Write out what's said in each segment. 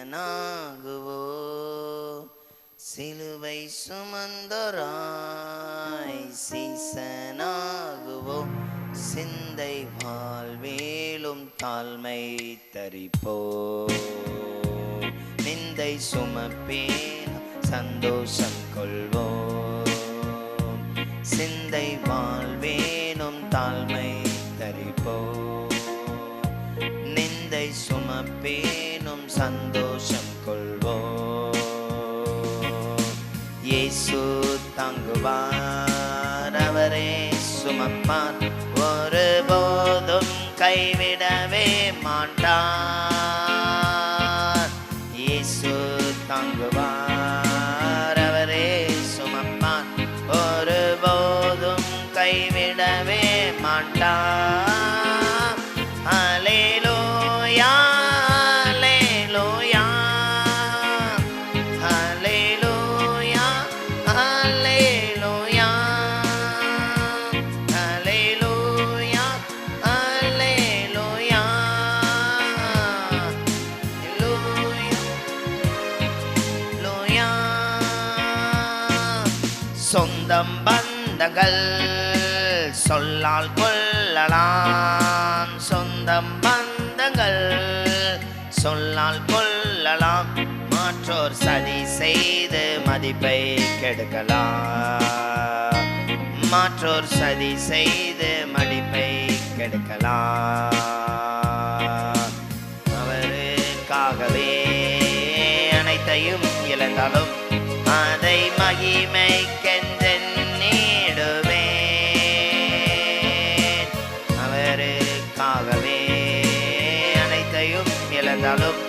சீசனாகுவோ சிலுவை சுமந்தோராய் சீசனாகுவோ சிந்தை வாழ்வேலும் தாழ்மை தரிப்போ நிந்தை சுமப்பேன் சந்தோஷம் கொள்வோம் சிந்தை வாழ்வேனும் தாழ்மை தரிப்போம் நிந்தை சுமப்பேனும் சந்தோஷம் கொள்வோம் இயேசு தாங்குவார் அவரே சுமப்பார் ஒருபோதும் கைவிடவே மாட்டார் இயேசு தாங்குவார் அவரே சுமப்பார் ஒருபோதும் கைவிடவே மாட்டார் ஹல்லேலூயா ஹல்லேலூயா ஹல்லேலூயா ஹல்லேலூயா ஹல்லேலூயா ஹல்லேலூயா ஹல்லேலூயா சொந்தம் பந்தங்கள் சொல்லால் கொள்ளலாம் சொந்தம் பந்தங்கள் சொல்லால் கொள்ளலாம் மாற்றோர் சதி செய்து மதிப்பை கெடுக்கலாம் மாற்றோர் சதி செய்து மதிப்பை கெடுக்கலாம் அவருக்காகவே அனைத்தையும் இழந்தாலும் அதை மகிமைக்கென்றெண்ணிடுவேன் அவருக்காகவே அனைத்தையும் இழந்தாலும்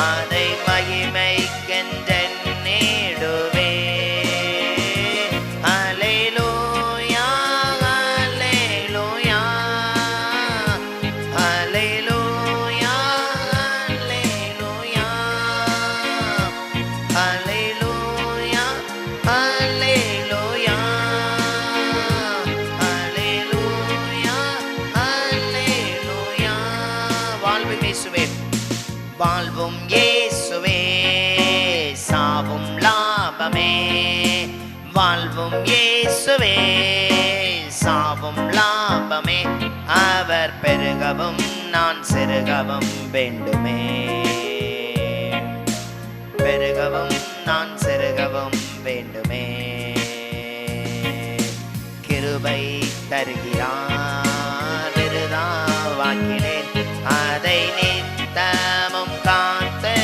அதை மகிமைக்கென்றெண்ணிடுவேன் ஹல்லேலூயா ஹல்லேலூயா ஹல்லேலூயா ஹல்லேலூயா ஹல்லேலூயா ஹல்லேலூயா ஹல்லேலூயா வாழ்வும் இயேசுவே வாழ்வும் இயேசுவே சாவும் லாபமே வாழ்வும் இயேசுவே சாவும் லாபமே அவர் பெருகவும் நான் சிறுகவும் வேண்டுமே பெருகவும் நான் சிறுகவும் வேண்டுமே கிருபை தருகிறார் விருதாவாக்கினேன் அதை நித்தமும் காத்து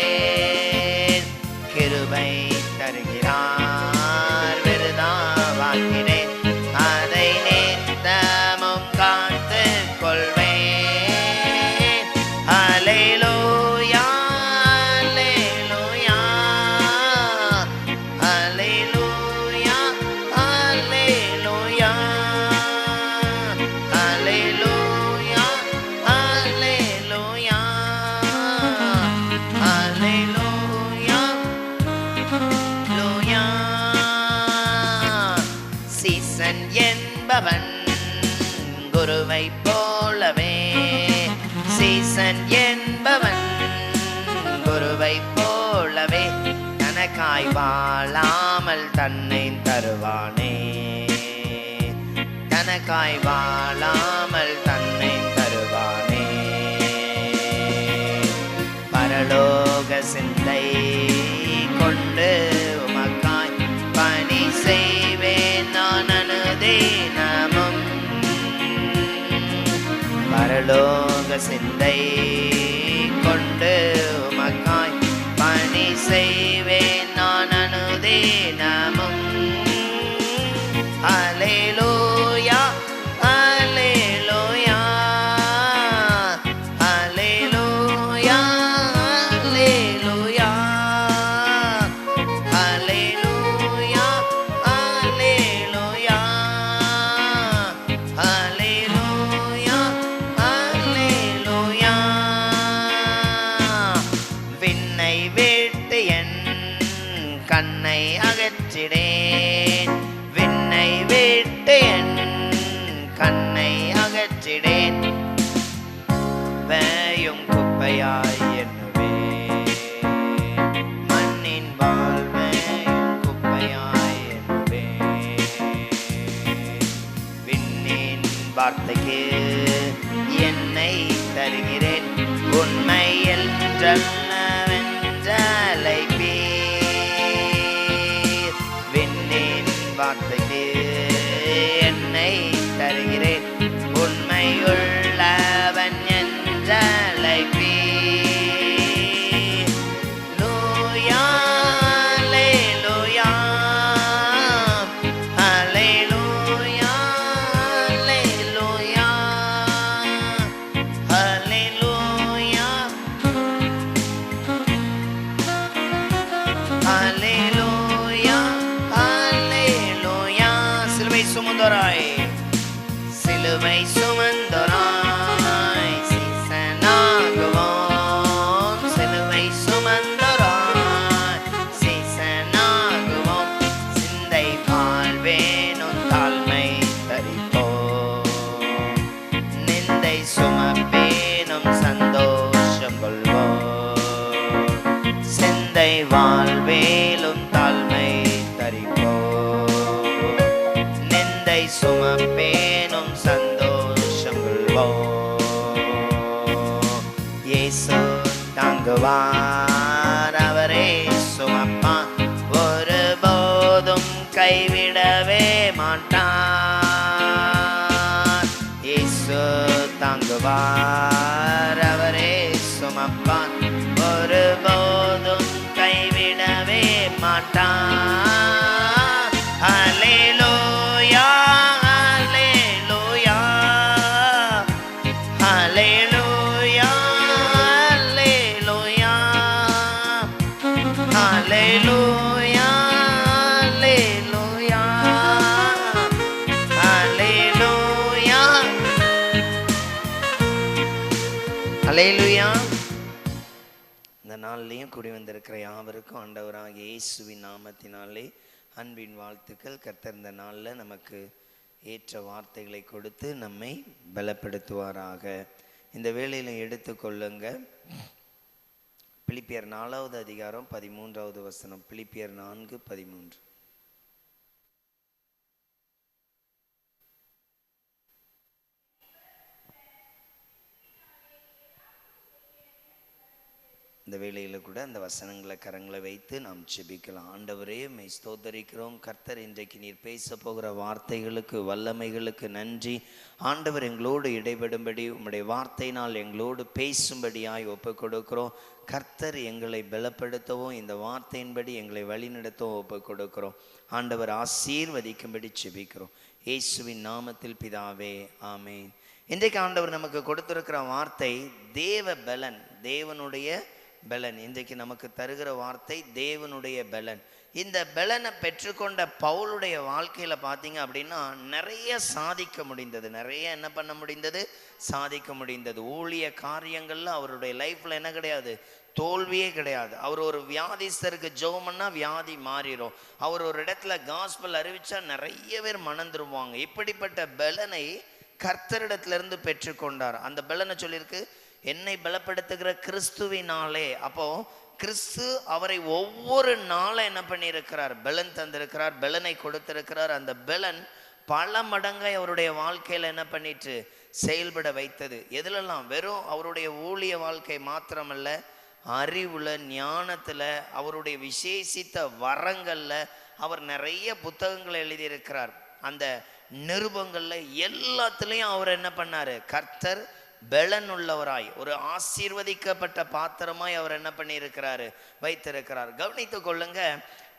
கொள்வேன் கிருபை தருகிறார் விருதாவாக்கினேன் அதை நித்தமும் காத்து கொள்வேன் ஹல்லேலூயா ஹல்லேலூயா ஹல்லேலூயா ஹல்லேலூயா ஹல்லேலூயா ஹல்லேலூயா ஹல்லேலூயா சீசன் என்பவன் குருவை போலவே சீசன் என்பவன் குருவை போலவே தனக்காய் வாழாமல் தன்னை தருவானே தனக்காய் வாழாமல் தன்னை தருவானே பரலோக சிந்தை கொண்டு உமக்காய் பணி செய்வேன் நான் அனுதினமும் பரலோக சிந்தை கொண்டு உமக்காய் பணி செய்வேன் நான் அனுதினமும் ஹல்லேலூயா ஹல்லேலூயா ஹல்லேலூயா ஹல்லேலூயா ஹல்லேலூயா ஹல்லேலூயா ஹல்லேலூயா ஹல்லேலூயா சுமப்பேனும் சந்தோஷம் கொள்வோம். சிந்தை வாழ்வேலும் தாழ்மை தரிப்போம். நிந்தை சுமப்பேனும் சந்தோஷம் கொள்வோம். இயேசு தாங்குவார், அவரே சுமப்பான், ஒருபோதும் கைவிடவே மாட்டார். இயேசு தாங்குவார், அவரே சுமப்பான், ஒருபோதும் கைவிடவே மாட்டார். ஹல்லேலூயா, ஹல்லேலூயா, ஹல்லேலூயா, ஹல்லேலூயா, ஹல்லேலூயா, ஹல்லேலூயா, ஹல்லேலூயா. இந்த நாள்லையும் கூடி வந்திருக்கிற யாவருக்கும் ஆண்டவராகிய இயேசுவின் நாமத்தினாலே அன்பின் வாழ்த்துக்கள். கர்த்தர் இந்த நாளில் நமக்கு ஏற்ற வார்த்தைகளை கொடுத்து நம்மை பலப்படுத்துவாராக. இந்த வேளையில எடுத்துக்கொள்ளுங்க பிலிப்பியர் 4வது அதிகாரம் 13வது வசனம். பிலிப்பியர் 4:13. இந்த வேளையில் கூட அந்த வசனங்களை கரங்களை வைத்து நாம் ஜெபிக்கலாம். ஆண்டவரே, உம்மை ஸ்தோத்தரிக்கிறோம். கர்த்தர், இன்றைக்கு நீர் பேச போகிற வார்த்தைகளுக்கு, வல்லமைகளுக்கு நன்றி. ஆண்டவர், எங்களோடு இடைபடும்படி உம்முடைய வார்த்தையினால் எங்களோடு பேசும்படியாய் ஒப்புக் கொடுக்கிறோம். கர்த்தர், எங்களை பலப்படுத்தவும் இந்த வார்த்தையின்படி எங்களை வழிநடத்தவும் ஒப்புக் கொடுக்கிறோம். ஆண்டவர், ஆசீர்வதிக்கும்படி ஜெபிக்கிறோம். இயேசுவின் நாமத்தில் பிதாவே, ஆமேன். இன்றைக்கு ஆண்டவர் நமக்கு கொடுத்திருக்கிற வார்த்தை தேவ பலன், தேவனுடைய பலன். இன்றைக்கு நமக்கு தருகிற வார்த்தை தேவனுடைய பலன். இந்த பலனை பெற்றுக்கொண்ட பவுலுடைய வாழ்க்கையில பார்த்தீங்க அப்படின்னா நிறைய சாதிக்க முடிந்தது. நிறைய என்ன பண்ண முடிந்தது? சாதிக்க முடிந்தது. ஊழிய காரியங்கள்ல அவருடைய லைஃப்ல என்ன கிடையாது? தோல்வியே கிடையாது. அவர் ஒரு வியாதிஸ்தருக்கு ஜெபம் பண்ணா வியாதி மாறிடும். அவர் ஒரு இடத்துல காஸ்பல் அறிவிச்சா நிறைய பேர் மணந்துருவாங்க. இப்படிப்பட்ட பலனை கர்த்தரிடத்திலிருந்து பெற்றுக்கொண்டார். அந்த பலனை சொல்லியிருக்கு, என்னை பலப்படுத்துகிற கிறிஸ்துவினாலே. அப்போ கிறிஸ்து அவரை ஒவ்வொரு நாளும் என்ன பண்ணியிருக்கிறார்? பலன் தந்திருக்கிறார், பலனை கொடுத்திருக்கிறார். அந்த பலன் பல மடங்காய் அவருடைய வாழ்க்கையில் என்ன பண்ணிட்டு செயல்பட வைத்தது. எதுலெல்லாம்? வெறும் அவருடைய ஊழிய வாழ்க்கை மாத்திரமல்ல, அறிவுல, ஞானத்துல, அவருடைய விசேஷித்த வரங்கள்ல அவர் நிறைய புத்தகங்களை எழுதியிருக்கிறார். அந்த நிருபங்கள்ல எல்லாத்துலேயும் அவர் என்ன பண்ணாரு? கர்த்தர் பலன் உள்ளவராய், ஒரு ஆசீர்வதிக்கப்பட்ட பாத்திரமாய் அவர் என்ன பண்ணியிருக்கிறாரு? வைத்திருக்கிறார். கவனித்துக் கொள்ளுங்க,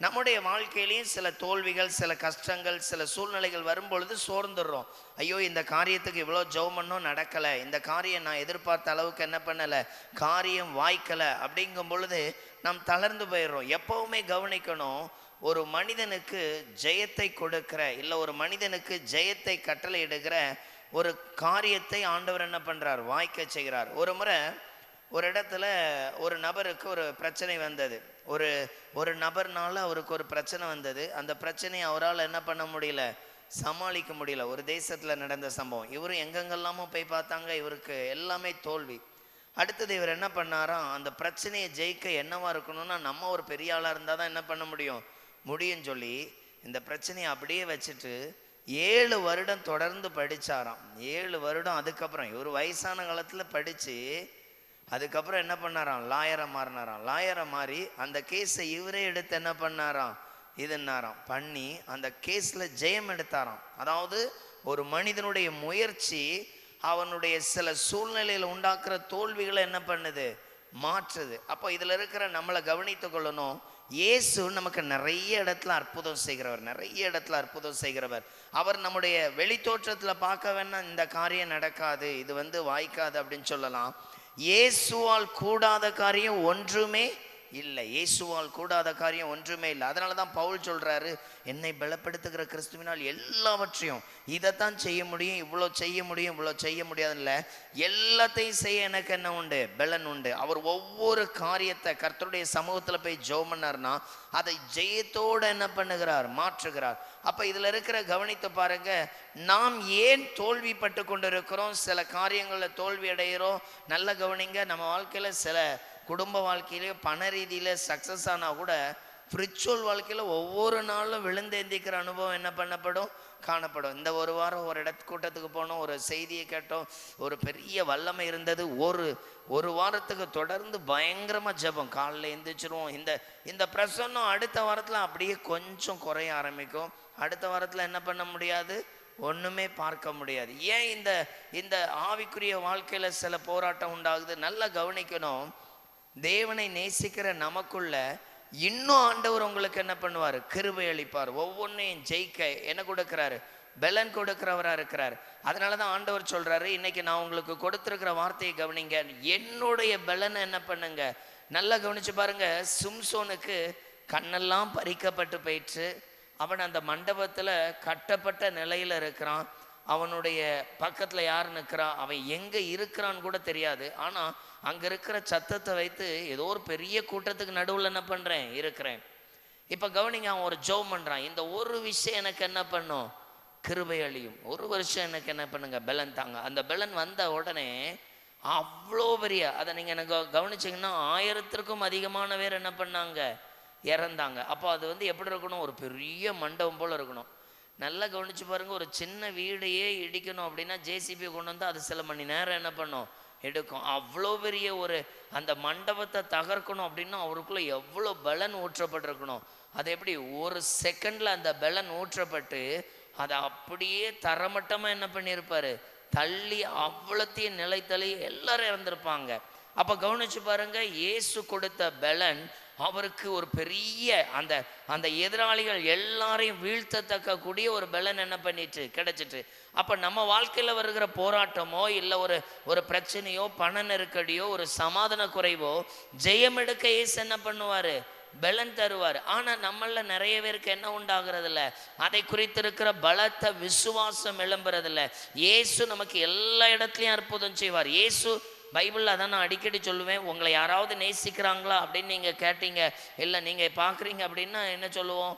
நம்முடைய வாழ்க்கையிலையும் சில தோல்விகள், சில கஷ்டங்கள், சில சூழ்நிலைகள் வரும்பொழுது சோர்ந்துடுறோம். ஐயோ, இந்த காரியத்துக்கு இவ்வளோ ஜெபம் பண்ணோம், நடக்கலை. இந்த காரியம் நான் எதிர்பார்த்த அளவுக்கு என்ன பண்ணலை, காரியம் வாய்க்கலை. அப்படிங்கும் பொழுது நாம் தளர்ந்து போயிடுறோம். எப்பவுமே கவனிக்கணும், ஒரு மனிதனுக்கு ஜெயத்தை கொடுக்கிற, இல்லை ஒரு மனிதனுக்கு ஜெயத்தை கட்டளை இடுகிற ஒரு காரியத்தை ஆண்டவர் என்ன பண்றார்? வாய்க்க செய்கிறார். ஒரு முறை ஒரு இடத்துல ஒரு நபருக்கு ஒரு பிரச்சனை வந்தது. ஒரு நபர்னால அவருக்கு ஒரு பிரச்சனை வந்தது. அந்த பிரச்சனையை அவரால் என்ன பண்ண முடியல, சமாளிக்க முடியல. ஒரு தேசத்துல நடந்த சம்பவம். இவரும் எங்கெங்கெல்லாமோ போய் பார்த்தாங்க, இவருக்கு எல்லாமே தோல்வி. அடுத்தது இவர் என்ன பண்ணாராம், அந்த பிரச்சனையை ஜெயிக்க என்னவா இருக்கணும்னா நம்ம ஒரு பெரிய ஆளா இருந்தால் தான் என்ன பண்ண முடியும் சொல்லி இந்த பிரச்சனையை அப்படியே வச்சுட்டு 7 வருடம் தொடர்ந்து படிச்சாராம். 7 வருடம். அதுக்கப்புறம் இவர் வயசான காலத்துல படிச்சு அதுக்கப்புறம் என்ன பண்ணாராம், லாயரை மாறினாராம். லாயரை மாறி அந்த கேஸை இவரே எடுத்து என்ன பண்ணாராம், இதுன்னாராம் பண்ணி அந்த கேஸ்ல ஜெயம் எடுத்தாராம். அதாவது ஒரு மனிதனுடைய முயற்சி அவனுடைய சில சூழ்நிலையில உண்டாக்குற தோல்விகளை என்ன பண்ணுது, மாற்றுது. அப்போ இதுல இருக்கிற நம்மளை கவனித்துக் கொள்ளணும். இயேசு நமக்கு நிறைய இடத்துல அற்புதம் செய்கிறவர், நிறைய இடத்துல அற்புதம் செய்கிறவர். அவர் நம்முடைய வெளித்தோற்றத்துல பார்க்க வேணா இந்த காரியம் நடக்காது, இது வாய்க்காது அப்படின்னு சொல்லலாம். இயேசுவால் கூடாத காரியம் ஒன்றுமே இல்லை. இயேசுவால் கூடாத காரியம் ஒன்றுமே இல்லை. அதனால தான் பவுல் சொல்றாரு, என்னை பலப்படுத்துகிற கிறிஸ்துவினால் எல்லாவற்றையும், இதைத்தான் செய்ய முடியும், இவ்வளோ செய்ய முடியும், இவ்வளோ செய்ய முடியாதுல்ல, எல்லாத்தையும் செய்ய எனக்கு என்ன உண்டு? பலன் உண்டு. அவர் ஒவ்வொரு காரியத்தை கர்த்தருடைய சமூகத்தில் போய் ஜெபம் பண்ணார்னா அதை ஜெயத்தோடு என்ன பண்ணுகிறார்? மாற்றுகிறார். அப்போ இதில் இருக்கிற கவனித்து பாருங்க, நாம் ஏன் தோல்விப்பட்டு கொண்டு இருக்கிறோம்? சில காரியங்களில் தோல்வி அடைகிறோம். நல்ல கவனிங்க, நம்ம வாழ்க்கையில் சில குடும்ப வாழ்க்கையிலேயோ பண ரீதியில் சக்ஸஸ் ஆனால் கூட ஸ்பிரிச்சுவல் வாழ்க்கையில் ஒவ்வொரு நாளும் விழுந்தேந்திக்கிற அனுபவம் என்ன பண்ணப்படும்? காணப்படும். இந்த ஒரு வாரம் ஒரு கூட்டத்துக்கு போனோம், ஒரு செய்தியை கேட்டோம், ஒரு பெரிய வல்லமை இருந்தது. ஒரு வாரத்துக்கு தொடர்ந்து பயங்கரமாக ஜெபம், காலையில் எந்திரிச்சிருவோம். இந்த பிரசன்னம் அடுத்த வாரத்தில் அப்படியே கொஞ்சம் குறைய ஆரம்பிக்கும். அடுத்த வாரத்தில் என்ன பண்ண முடியாது? ஒன்றுமே பார்க்க முடியாது. ஏன் இந்த ஆவிக்குரிய வாழ்க்கையில் சில போராட்டம் உண்டாகுது? நல்லா கவனிக்கணும். தேவனை நேசிக்கிற நமக்குள்ள இன்னும் ஆண்டவர் உங்களுக்கு என்ன பண்ணுவார்? கிருபை அளிப்பார். ஒவ்வொன்றையும் ஜெயிக்க என்ன கொடுக்கிறாரு? பலன் கொடுக்கிறவரா இருக்கிறார். அதனால தான் ஆண்டவர் சொல்றாரு, இன்னைக்கு நான் உங்களுக்கு கொடுத்துருக்கிற வார்த்தையை கவனிங்க, என்னுடைய பலனை என்ன பண்ணுங்க? நல்லா கவனிச்சு பாருங்க. சிம்சோனுக்கு கண்ணெல்லாம் பறிக்கப்பட்டு போயிற்று. அவன் அந்த மண்டபத்தில் கட்டப்பட்ட நிலையில் இருக்கிறான். அவனுடைய பக்கத்தில் யார் நிற்கிறா? அவன் எங்கே இருக்கிறான்னு கூட தெரியாது. ஆனால் அங்கே இருக்கிற சத்தத்தை வைத்து ஏதோ ஒரு பெரிய கூட்டத்துக்கு நடுவில் என்ன பண்ணுறேன்? இருக்கிறேன். இப்போ கவனிங்க, அவன் ஒரு ஜெபம் பண்ணுறான், இந்த ஒரு விஷயம் எனக்கு என்ன பண்ணும்? கிருபை அழியும். ஒரு வருஷம் எனக்கு என்ன பண்ணுங்க? பலன் தாங்க. அந்த பலன் வந்த உடனே அவ்வளோ பெரிய, அதை நீங்கள் எனக்கு கவனிச்சிங்கன்னா 1000க்கும் அதிகமான பேர் என்ன பண்ணாங்க? இறந்தாங்க. அப்போ அது எப்படி இருக்கணும்? ஒரு பெரிய மண்டபம் போல் இருக்கணும். நல்லா கவனிச்சு பாருங்க, ஒரு சின்ன வீடையே இடிக்கணும் அப்படின்னா ஜேசிபி கொண்டு வந்து அது சில மணி நேரம் என்ன பண்ணும்? எடுக்கும். அவ்வளோ பெரிய அந்த மண்டபத்தை தகர்க்கணும் அப்படின்னா அவருக்குள்ள எவ்வளோ பலன் ஊற்றப்பட்டிருக்கணும். அது எப்படி ஒரு செகண்ட்ல அந்த பலன் ஊற்றப்பட்டு அதை அப்படியே தரமட்டமாக என்ன பண்ணியிருப்பாரு? தள்ளி அவ்வளோத்தையும் நிலைத்தள்ளி எல்லாரும் இறந்துருப்பாங்க. அப்போ கவனிச்சு பாருங்க, இயேசு கொடுத்த பலன் அவருக்கு ஒரு பெரிய அந்த எதிராளிகள் எல்லாரையும் வீழ்த்தத்தக்க கூடிய ஒரு பலன் என்ன பண்ணிட்டு கிடைச்சிட்டு. அப்போ நம்ம வாழ்க்கையில் வருகிற போராட்டமோ இல்லை ஒரு பிரச்சனையோ பண நெருக்கடியோ ஒரு சமாதான குறைவோ ஜெயம் எடுக்க இயேசு என்ன பண்ணுவார்? பலன் தருவார். ஆனால் நம்மள நிறைய பேருக்கு என்ன உண்டாகிறதில்ல? அதை குறித்து இருக்கிற பலத்த விசுவாசம் எழும்புறதில்ல. இயேசு நமக்கு எல்லா இடத்துலையும் அற்புதம் செய்வார். இயேசு பைபிளில் அதான் நான் அடிக்கடி சொல்லுவேன், உங்களை யாராவது நேசிக்கிறாங்களா அப்படின்னு நீங்கள் கேட்டீங்க, இல்லை நீங்கள் பார்க்குறீங்க அப்படின்னா என்ன சொல்லுவோம்?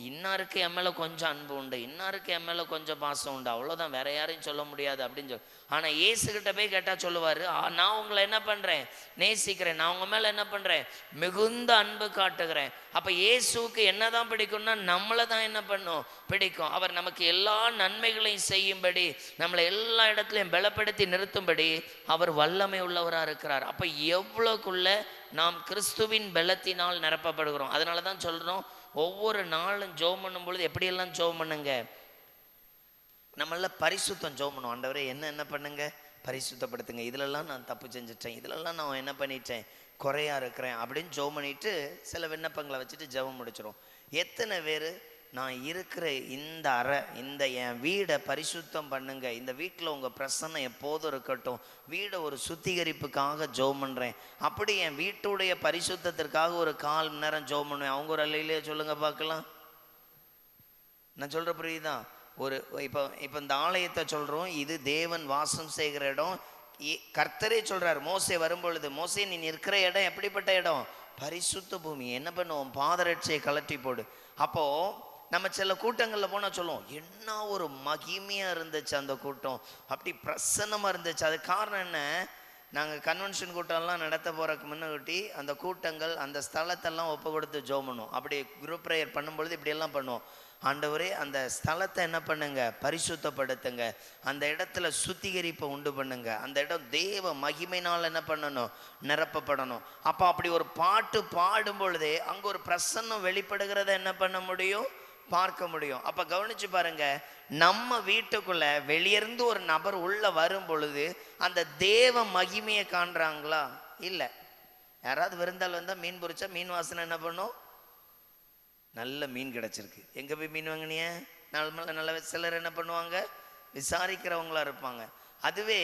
இன்னாருக்கு என் மேலே கொஞ்சம் அன்பு உண்டு, இன்னாருக்கு என் மேலே கொஞ்சம் பாசம் உண்டு, அவ்வளோதான், வேற யாரையும் சொல்ல முடியாது அப்படின்னு சொல்லி. ஆனால் இயேசுகிட்ட போய் கேட்டால் சொல்லுவார், நான் உங்களை என்ன பண்ணுறேன்? நேசிக்கிறேன். நான் உங்கள் மேலே என்ன பண்ணுறேன்? மிகுந்த அன்பு காட்டுகிறேன். அப்போ இயேசுக்கு என்ன தான் பிடிக்கும்னா நம்மளை தான் என்ன பண்ணும்? பிடிக்கும். அவர் நமக்கு எல்லா நன்மைகளையும் செய்யும்படி, நம்மளை எல்லா இடத்துலையும் பலப்படுத்தி நிறுத்தும்படி அவர் வல்லமை உள்ளவராக இருக்கிறார். அப்போ எவ்வளோக்குள்ள நாம் கிறிஸ்துவின் பலத்தினால் நிரப்பப்படுகிறோம். அதனால தான் சொல்கிறோம், ஒவ்வொரு நாளும் ஜெபம் பண்ணும் பொழுது எப்படியெல்லாம் ஜெபம் பண்ணுங்க? நம்மள பரிசுத்தம் ஜெபம் பண்ணுவோம். ஆண்டவரே என்ன பண்ணுங்க? பரிசுத்தப்படுத்துங்க. இதிலெல்லாம் நான் தப்பு செஞ்சுட்டேன், இதிலெல்லாம் நான் என்ன பண்ணிட்டேன்? குறையா இருக்கிறேன் அப்படின்னு ஜெபம் பண்ணிட்டு சில விண்ணப்பங்களை வச்சுட்டு ஜெபம் முடிச்சிடும். எத்தனை பேர் நான் இருக்கிற இந்த அறை, இந்த என் வீடை பரிசுத்தம் பண்ணுங்க, இந்த வீட்டில் உங்கள் பிரசன்னம் எப்போதும் இருக்கட்டும், வீடை ஒரு சுத்திகரிப்புக்காக ஜெபம் பண்ணுறேன், அப்படி என் வீட்டுடைய பரிசுத்தத்திற்காக ஒரு 1/4 மணி நேரம் ஜெபம் பண்ணுவேன். அவங்க ஒரு அல்லையிலே சொல்லுங்க பார்க்கலாம். நான் சொல்கிற புரியுதா? இப்போ இந்த ஆலயத்தை சொல்கிறோம், இது தேவன் வாசம் செய்கிற இடம். கர்த்தரே சொல்கிறார், மோசே வரும்பொழுது, மோசே நீ நிற்கிற இடம் எப்படிப்பட்ட இடம்? பரிசுத்த பூமி. என்ன பண்ணுவோம்? பாதரட்சியை கலட்டி போடு. அப்போது நம்ம சில கூட்டங்களில் போனால் சொல்லுவோம், என்ன ஒரு மகிமையாக இருந்துச்சு அந்த கூட்டம், அப்படி பிரசன்னமாக இருந்துச்சு. அது காரணம் என்ன? நாங்கள் கன்வென்ஷன் கூட்டம்லாம் நடத்த போகிறதுக்கு முன்னாடி அந்த கூட்டங்கள் அந்த ஸ்தலத்தெல்லாம் ஒப்பு கொடுத்து ஜெபம் பண்ணுவோம். அப்படி குரூப் ப்ரேயர் பண்ணும்பொழுது இப்படியெல்லாம் பண்ணுவோம், ஆண்டவரே அந்த ஸ்தலத்தை என்ன பண்ணுங்க? பரிசுத்தப்படுத்துங்க, அந்த இடத்துல சுத்திகரிப்பை உண்டு பண்ணுங்க, அந்த இடம் தேவ மகிமையினால் என்ன பண்ணணும்? நிரப்பப்படணும். அப்போ அப்படி ஒரு பாட்டு பாடும் பொழுதே அங்கே ஒரு பிரசன்னம் வெளிப்படுகிறத என்ன பண்ண முடியும்? பார்க்க முடியும். அப்போ கவனிச்சு பாருங்க, நம்ம வீட்டுக்குள்ள வெளியிருந்து ஒரு நபர் உள்ள வரும் பொழுது அந்த தேவ மகிமையை காண்றாங்களா? இல்லை. யாராவது விருந்தால் வந்தால் மீன் பொரிச்சா மீன் வாசனை என்ன பண்ணும்? நல்ல மீன் கிடச்சிருக்கு, எங்கே போய் மீன் வாங்கினிய? நல்ல சிலர் என்ன பண்ணுவாங்க? விசாரிக்கிறவங்களா இருப்பாங்க. அதுவே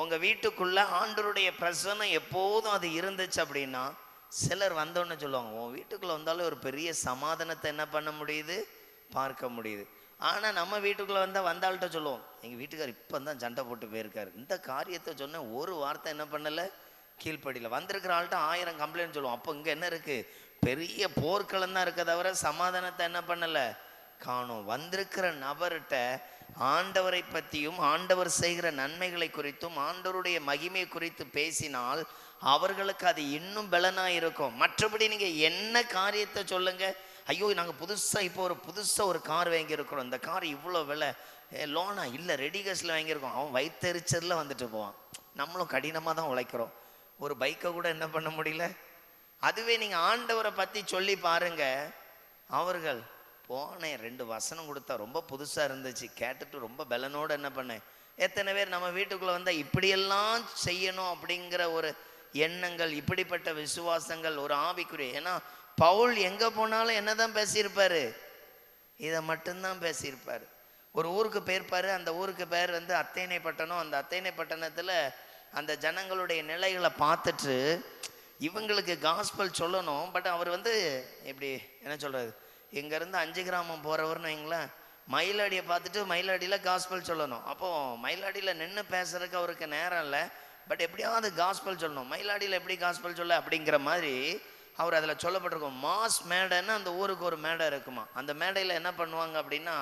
உங்கள் வீட்டுக்குள்ள ஆண்டவருடைய பிரசன்னம் எப்போதும் அது இருந்துச்சு அப்படின்னா சிலர் வந்தோன்னு சொல்லுவாங்க, உன் வீட்டுக்குள்ளே வந்தாலும் ஒரு பெரிய சமாதானத்தை என்ன பண்ண முடியுது, பார்க்க முடியுது. ஆனால் நம்ம வீட்டுக்குள்ளே வந்தாள்கிட்ட சொல்லுவோம், எங்கள் வீட்டுக்கார் இப்போ தான் சண்டை போட்டு போயிருக்காரு. இந்த காரியத்தை சொன்ன ஒரு வார்த்தை என்ன பண்ணலை, கீழ்ப்படியில். வந்திருக்கிற ஆள்கிட்ட 1000 கம்ப்ளைண்ட் சொல்லுவோம். அப்போ இங்கே என்ன இருக்குது, பெரிய போர்க்களம் தான் இருக்க தவிர சமாதானத்தை என்ன பண்ணலை, காணும். வந்திருக்கிற நபர்கிட்ட ஆண்டவரை பற்றியும் ஆண்டவர் செய்கிற நன்மைகளை குறித்தும் ஆண்டவருடைய மகிமை குறித்து பேசினால் அவர்களுக்கு அது இன்னும் பலனாக இருக்கும். மற்றபடி நீங்கள் என்ன காரியத்தை சொல்லுங்க, ஐயோ நாங்கள் புதுசாக இப்போ ஒரு கார் வாங்கியிருக்கிறோம், இந்த கார் இவ்வளோ விலை, லோனா இல்லை ரெடி கேஷில் வாங்கியிருக்கோம், அவன் வயிற்றெரிச்சலில் வந்துட்டு போவான். நம்மளும் கடினமாக தான் உழைக்கிறோம், ஒரு பைக்கை கூட என்ன பண்ண முடியல. அதுவே நீங்கள் ஆண்டவரை பற்றி சொல்லி பாருங்க, அவர்கள் போனேன் 2 வசனம் கொடுத்தா ரொம்ப புதுசாக இருந்துச்சு, கேட்டுட்டு ரொம்ப பலனோடு என்ன பண்ணேன். எத்தனை பேர் நம்ம வீட்டுக்குள்ளே வந்தால் இப்படியெல்லாம் செய்யணும் அப்படிங்கிற ஒரு எண்ணங்கள், இப்படிப்பட்ட விசுவாசங்கள் ஒரு ஆவிக்குரிய. ஏன்னா பவுல் எங்கே போனாலும் என்ன தான் பேசியிருப்பார், இதை மட்டும்தான் பேசியிருப்பார். ஒரு ஊருக்கு போயிருப்பார், அந்த ஊருக்கு பேர் அத்தேனை பட்டணம். அந்த அத்தேனை பட்டணத்தில் அந்த ஜனங்களுடைய நிலைகளை பார்த்துட்டு இவங்களுக்கு காஸ்பல் சொல்லணும். பட் அவர் எப்படி என்ன சொல்கிறது, இங்கேருந்து 5 கிராமம் போகிறவர்னு வைங்களேன், மயிலாடியை பார்த்துட்டு மயிலாடியில் காஸ்பல் சொல்லணும். அப்போது மயிலாடியில் நின்று பேசுறதுக்கு அவருக்கு நேரம் இல்லை, பட் எப்படியாவது காஸ்பல் சொல்லணும். மயிலாடியில் எப்படி காஸ்பல் சொல்ல அப்படிங்கிற மாதிரி அவர் அதில் சொல்லப்பட்டிருக்கும். மாஸ் மேடைன்னு அந்த ஊருக்கு ஒரு மேடை இருக்குமா. அந்த மேடையில் என்ன பண்ணுவாங்க அப்படின்னா,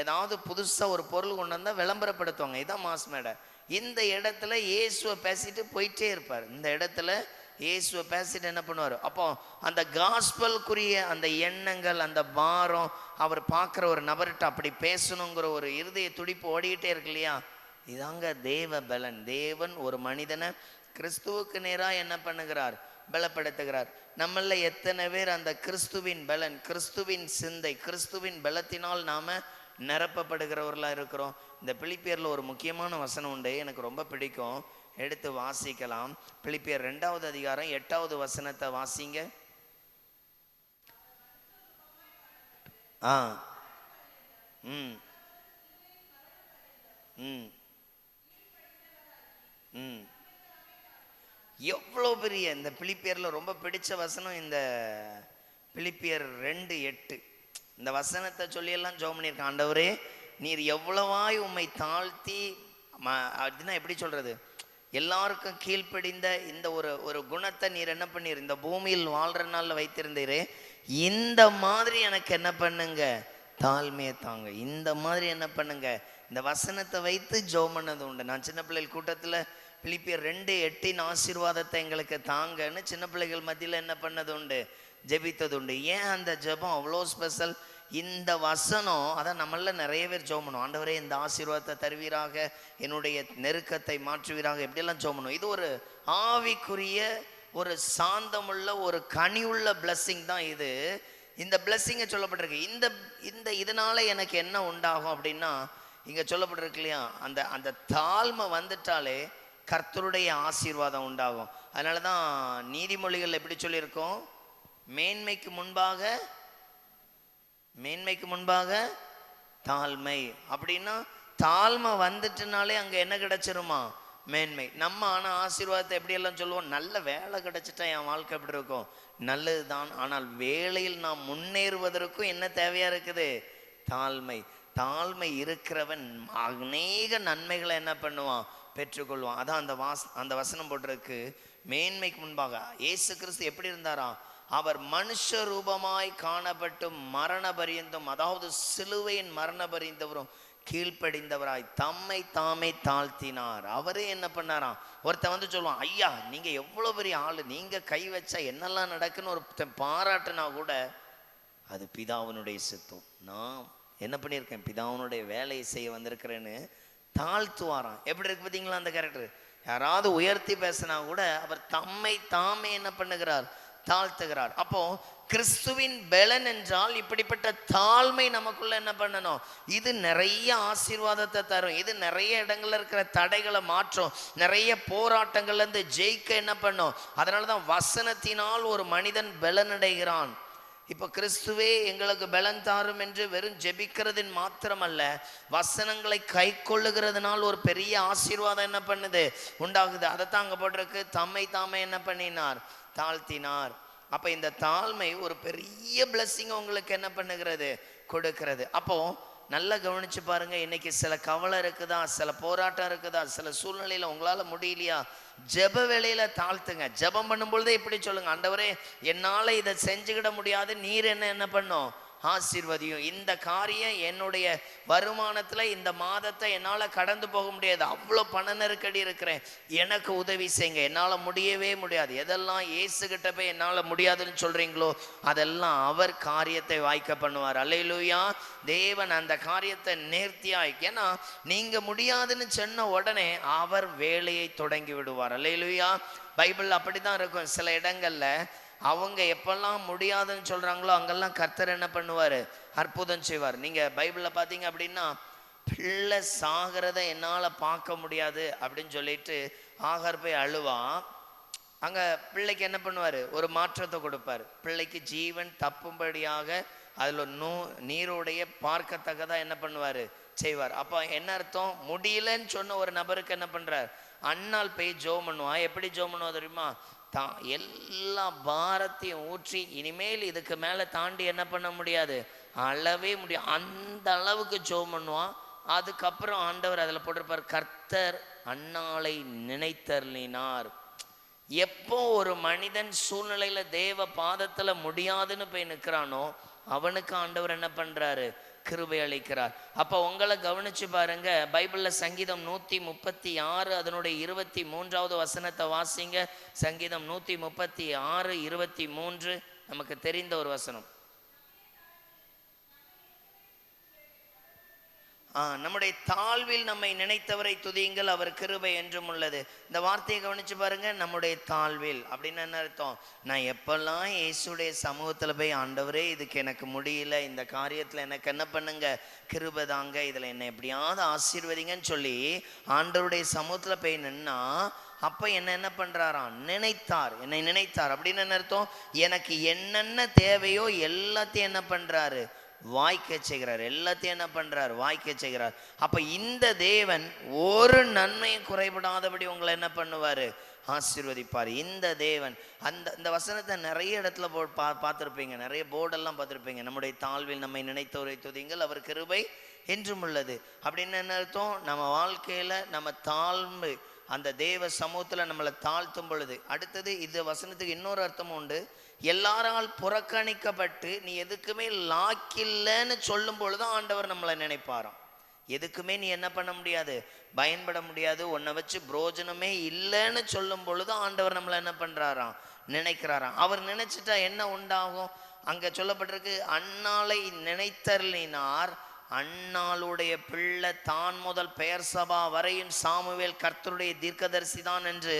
ஏதாவது புதுசாக ஒரு பொருள் கொண்டு வந்தால் விளம்பரப்படுத்துவாங்க, இதுதான் மாஸ் மேடை. இந்த இடத்துல இயேசுவை பேசிட்டு போயிட்டே இருப்பார். இந்த இடத்துல இயேசுவை பேசிட்டு என்ன பண்ணுவார். அப்போ அந்த காஸ்பல்குரிய அந்த எண்ணங்கள், அந்த பாரம், அவர் பார்க்குற ஒரு நபர்கிட்ட அப்படி பேசணுங்கிற ஒரு இருதய துடிப்பு ஓடிக்கிட்டே இருக்கு இல்லையா. இதாங்க தேவ பலன். தேவன் ஒரு மனிதனை கிறிஸ்துவுக்கு நேராக என்ன பண்ணுகிறார், பலப்படுத்துகிறார். நம்மள எத்தனை பேர் அந்த கிறிஸ்துவின் பலன், கிறிஸ்துவின் சிந்தை, கிறிஸ்துவின் பலத்தினால் நாம நிரப்பப்படுகிறவர்களாக இருக்கிறோம். இந்த பிலிப்பியரில் ஒரு முக்கியமான வசனம் உண்டு, எனக்கு ரொம்ப பிடிக்கும், எடுத்து வாசிக்கலாம். பிலிப்பியர் 2வது அதிகாரம் 8வது வசனத்தை வாசிங்க. எவ்வளோ பெரிய இந்த பிலிப்பியரில் ரொம்ப பிடிச்ச வசனம் இந்த பிலிப்பியர் 2:8. இந்த வசனத்தை சொல்லியெல்லாம் ஜெபம் பண்ணியிருக்கேன். ஆண்டவரே நீர் எவ்வளவாய் உம்மை தாழ்த்தி, அப்படின்னா எப்படி சொல்றது, எல்லாருக்கும் கீழ்ப்படிந்த இந்த ஒரு குணத்தை நீர் என்ன பண்ணீர், இந்த பூமியில் வாழ்ற நாளில் வைத்திருந்தீரே, இந்த மாதிரி எனக்கு என்ன பண்ணுங்க, தாழ்மையை தாங்க, இந்த மாதிரி என்ன பண்ணுங்க. இந்த வசனத்தை வைத்து ஜெபம் பண்ணது உண்டு. நான் சின்ன பிள்ளைகள் கூட்டத்தில் பிலிப்பியர் 2:8 ஆசீர்வாதத்தை எங்களுக்கு தாங்கன்னு சின்ன பிள்ளைகள் மத்தியில் என்ன பண்ணது உண்டு, ஜெபித்தது உண்டு. ஏன் அந்த ஜெபம் அவ்வளோ ஸ்பெஷல், இந்த வசனம் அதான் நம்மள நிறைய பேர் ஜெபம் பண்ணுவோம். ஆண்டவரே இந்த ஆசீர்வாதத்தை தருவீராக, என்னுடைய நெருக்கத்தை மாற்றுவீராக, எப்படியெல்லாம் ஜெபம் பண்ணுவோம். இது ஒரு ஆவிக்குரிய, ஒரு சாந்தமுள்ள, ஒரு கனியுள்ள பிளஸ்ஸிங் தான் இது. இந்த பிளஸ்ஸிங்கை சொல்லப்பட்டிருக்கு. இந்த இதனால எனக்கு என்ன உண்டாகும் அப்படின்னா, இங்கே சொல்லப்பட்டிருக்கு இல்லையா, அந்த தாழ்மை வந்துட்டாலே கர்த்தருடைய ஆசீர்வாதம் உண்டாகும். அதனால தான் நீதிமொழிகள் எப்படி சொல்லியிருக்கோம், மேன்மைக்கு முன்பாக தாழ்மை. அப்படின்னா தாழ்மை வந்துட்டுனாலே அங்கே என்ன கிடைச்சிருமா, மேன்மை. நம்ம ஆனால் ஆசீர்வாதத்தை எப்படியெல்லாம் சொல்லுவோம், நல்ல வேலை கிடைச்சிட்டா என் வாழ்க்கை எப்படி இருக்கும், நல்லது தான். ஆனால் வேலையில் நாம் முன்னேறுவதற்கும் என்ன தேவையாக இருக்குது, தாழ்மை. தாழ்மை இருக்கிறவன் அநேக நன்மைகளை என்ன பண்ணுவான், பெற்றுக்கொள்வான். அதான் அந்த வசனம் போட்டிருக்கு, மேன்மைக்கு முன்பாக. இயேசு கிறிஸ்து எப்படி இருந்தாரா, அவர் மனுஷ ரூபமாய் காணப்பட்டும் மரண பரியந்தம், அதாவது சிலுவையின் மரண பரியந்தவரும் கீழ்ப்படிந்தவராய் தம்மை தாமே தாழ்த்தினார். அவரே என்ன பண்ணாராம், ஒருத்தன் சொல்லுவான், ஐயா நீங்க எவ்வளவு பெரிய ஆளு, நீங்க கை வச்சா என்னெல்லாம் நடக்குன்னு ஒரு பாராட்டுனா கூட அது பிதாவினுடைய சித்தம். நான் என்ன பண்ணியிருக்கேன், பிதாவினுடைய வேலையை செய்ய வந்திருக்கிறேன்னு தாழ்த்துவாராம். எப்படி இருக்கு பார்த்தீங்களா அந்த கேரக்டர். யாராவது உயர்த்தி பேசினா கூட அவர் தம்மை தாமே என்ன பண்ணுகிறார், தாழ்த்துகிறார். அப்போ கிறிஸ்துவின் பலன் என்றால் இப்படிப்பட்ட தாழ்மை நமக்குள்ள என்ன பண்ணணும், இது நிறைய ஆசீர்வாதத்தை தரும். இது நிறைய இடங்கள்ல இருக்கிற தடைகளை மாற்றும், நிறைய போராட்டங்கள்ல இருந்து ஜெயிக்க என்ன பண்ணும். அதனாலதான் வசனத்தினால் ஒரு மனிதன் பலனடைகிறான். இப்போ கிறிஸ்துவே எங்களுக்கு பலன் தாரும் என்று வெறும் ஜெபிக்கிறதின் மாத்திரமல்ல, வசனங்களை கை கொள்ளுகிறதுனால் ஒரு பெரிய ஆசீர்வாதம் என்ன பண்ணுது, உண்டாகுது. அதைத்தான் அங்கே போட்டிருக்கு, தம்மை தாமே என்ன பண்ணினார், தாழ்த்தினார். அப்ப இந்த தாழ்மை ஒரு பெரிய பிளஸ்ஸிங் உங்களுக்கு என்ன பண்ணுகிறது, கொடுக்கிறது. அப்போ நல்லா கவனிச்சு பாருங்க. இன்னைக்கு சில கவலை இருக்குதா, சில போராட்டம் இருக்குதா, சில சூழ்நிலையில உங்களால முடியலையா, ஜெப வேளையில தாழ்த்துங்க. ஜெபம் பண்ணும் பொழுதே இப்படி சொல்லுங்க, ஆண்டவரே என்னால இதை செஞ்சுக்கிட முடியாது, நீர் என்ன பண்ணும், ஆசீர்வதியும். இந்த காரியம் என்னுடைய வருமானத்துல இந்த மாதத்தை என்னால கடந்து போக முடியாது, அவ்வளோ பண நெருக்கடி இருக்கிறேன், எனக்கு உதவி செய்யுங்க, என்னால முடியவே முடியாது. எதெல்லாம் இயேசுகிட்ட போய் என்னால முடியாதுன்னு சொல்றீங்களோ அதெல்லாம் அவர் காரியத்தை வாய்க்க பண்ணுவார். அல்லேலூயா. தேவன் அந்த காரியத்தை நேர்த்தியாய், ஏன்னா நீங்க முடியாதுன்னு சொன்ன உடனே அவர் வேலையை தொடங்கி விடுவார். அல்லேலூயா. பைபிள் அப்படிதான் இருக்கும். சில இடங்கள்ல அவங்க எப்பெல்லாம் முடியாதுன்னு சொல்றாங்களோ அங்கெல்லாம் கர்த்தர் என்ன பண்ணுவார், அற்புதம் செய்வார். நீங்க பைபிள்ல பார்த்தீங்க அப்படின்னா, பிள்ளை சாகிறத என்னால் பார்க்க முடியாது அப்படின்னு சொல்லிட்டு ஆகார் போய் அழுவா. அங்க பிள்ளைக்கு என்ன பண்ணுவார், ஒரு மாற்றத்தை கொடுப்பார். பிள்ளைக்கு ஜீவன் தப்பும்படியாக அதில் நீரோடைய பார்க்கத்தக்கதான் என்ன பண்ணுவார், செய்வார். அப்போ என்ன அர்த்தம், முடியலன்னு சொன்ன ஒரு நபருக்கு என்ன பண்றார், அண்ணால் போய் ஜோம் பண்ணுவா. எப்படி ஜோம் பண்ணுவா தெரியுமா, எல்லா பாரத்தையும் ஊற்றி இனிமேல் இதுக்கு மேல தாண்டி என்ன பண்ண முடியாது, அளவே முடியும், அந்த அளவுக்கு ஜெபம் பண்ணுவான். அதுக்கப்புறம் ஆண்டவர் அதில் போட்டிருப்பார், கர்த்தர் அன்னாளை நினைத்தருளினார். எப்போ ஒரு மனிதன் சூழ்நிலையில தேவ பாதத்துல முடியாதுன்னு போய் நிற்கிறானோ அவனுக்கு ஆண்டவர் என்ன பண்றாரு, கிருபை அளிக்கிறார். அப்ப உங்களை கவனிச்சு பாருங்க. பைபிள்ல சங்கீதம் 136 அதனுடைய 23வது வசனத்தை வாசிங்க. சங்கீதம் 136 23 நமக்கு தெரிந்த ஒரு வசனம். நம்முடைய தாழ்வில் நம்மை நினைத்தவரை துதியுங்கள், அவர் கிருபை என்றும் உள்ளது. இந்த வார்த்தையை கவனிச்சு பாருங்க. நம்முடைய தாழ்வில் அப்படின்னு என்ன அர்த்தம், நான் எப்பெல்லாம் இயேசுடைய சமூகத்துல போய் ஆண்டவரே இதுக்கு எனக்கு முடியல, இந்த காரியத்துல எனக்கு என்ன பண்ணுங்க, கிருபை தாங்க, இதுல என்ன எப்படியாவது ஆசீர்வதிங்கன்னு சொல்லி ஆண்டவருடைய சமூகத்துல போய் நின்னா அப்ப என்ன பண்றாராம், நினைத்தார், என்னை நினைத்தார் அப்படின்னு என்ன அர்த்தம், எனக்கு என்னென்ன தேவையோ எல்லாத்தையும் என்ன பண்றாரு, வாய்க்க செய்கிறார். எல்லாத்தையும் என்ன பண்றார், வாய்க்க செய்கிறார். அப்ப இந்த தேவன் ஒரு நன்மையும் குறைபடாதபடி உங்களை என்ன பண்ணுவாரு, ஆசீர்வதிப்பார். இந்த தேவன் இந்த வசனத்தை நிறைய இடத்துல பார்த்துருப்பீங்க, நிறைய போர்டெல்லாம் பார்த்துருப்பீங்க. நம்முடைய தாழ்வில் நம்மை நினைத்தவரை துதியுங்கள், அவர் கிருபை என்றும் உள்ளது அப்படின்னு என்ன அர்த்தம், நம்ம வாழ்க்கையில நம்ம தாழ்மை அந்த தேவ சமூகத்துல நம்மளை தாழ்த்தும் பொழுது. அடுத்தது இந்த வசனத்துக்கு இன்னொரு அர்த்தம் உண்டு. எல்லாரால் புறக்கணிக்கப்பட்டு நீ எதுக்குமே லாக்கில்லன்னு சொல்லும் பொழுதும் ஆண்டவர் நம்மளை நினைப்பாராம். எதுக்குமே நீ என்ன பண்ண முடியாது, பயன்பட முடியாது, உன்னை வச்சு புரோஜனமே இல்லைன்னு சொல்லும் பொழுதும் ஆண்டவர் நம்மளை என்ன பண்றாராம், நினைக்கிறாராம். அவர் நினைச்சிட்டா என்ன உண்டாகும், அங்க சொல்லப்பட்டிருக்கு, அன்னாளை நினைத்தருளினார், அன்னாளுடைய பிள்ளை தான் முதல் பெயர் சபா வரையும் சாமுவேல் கர்த்தருடைய தீர்க்கதரிசி தான் என்று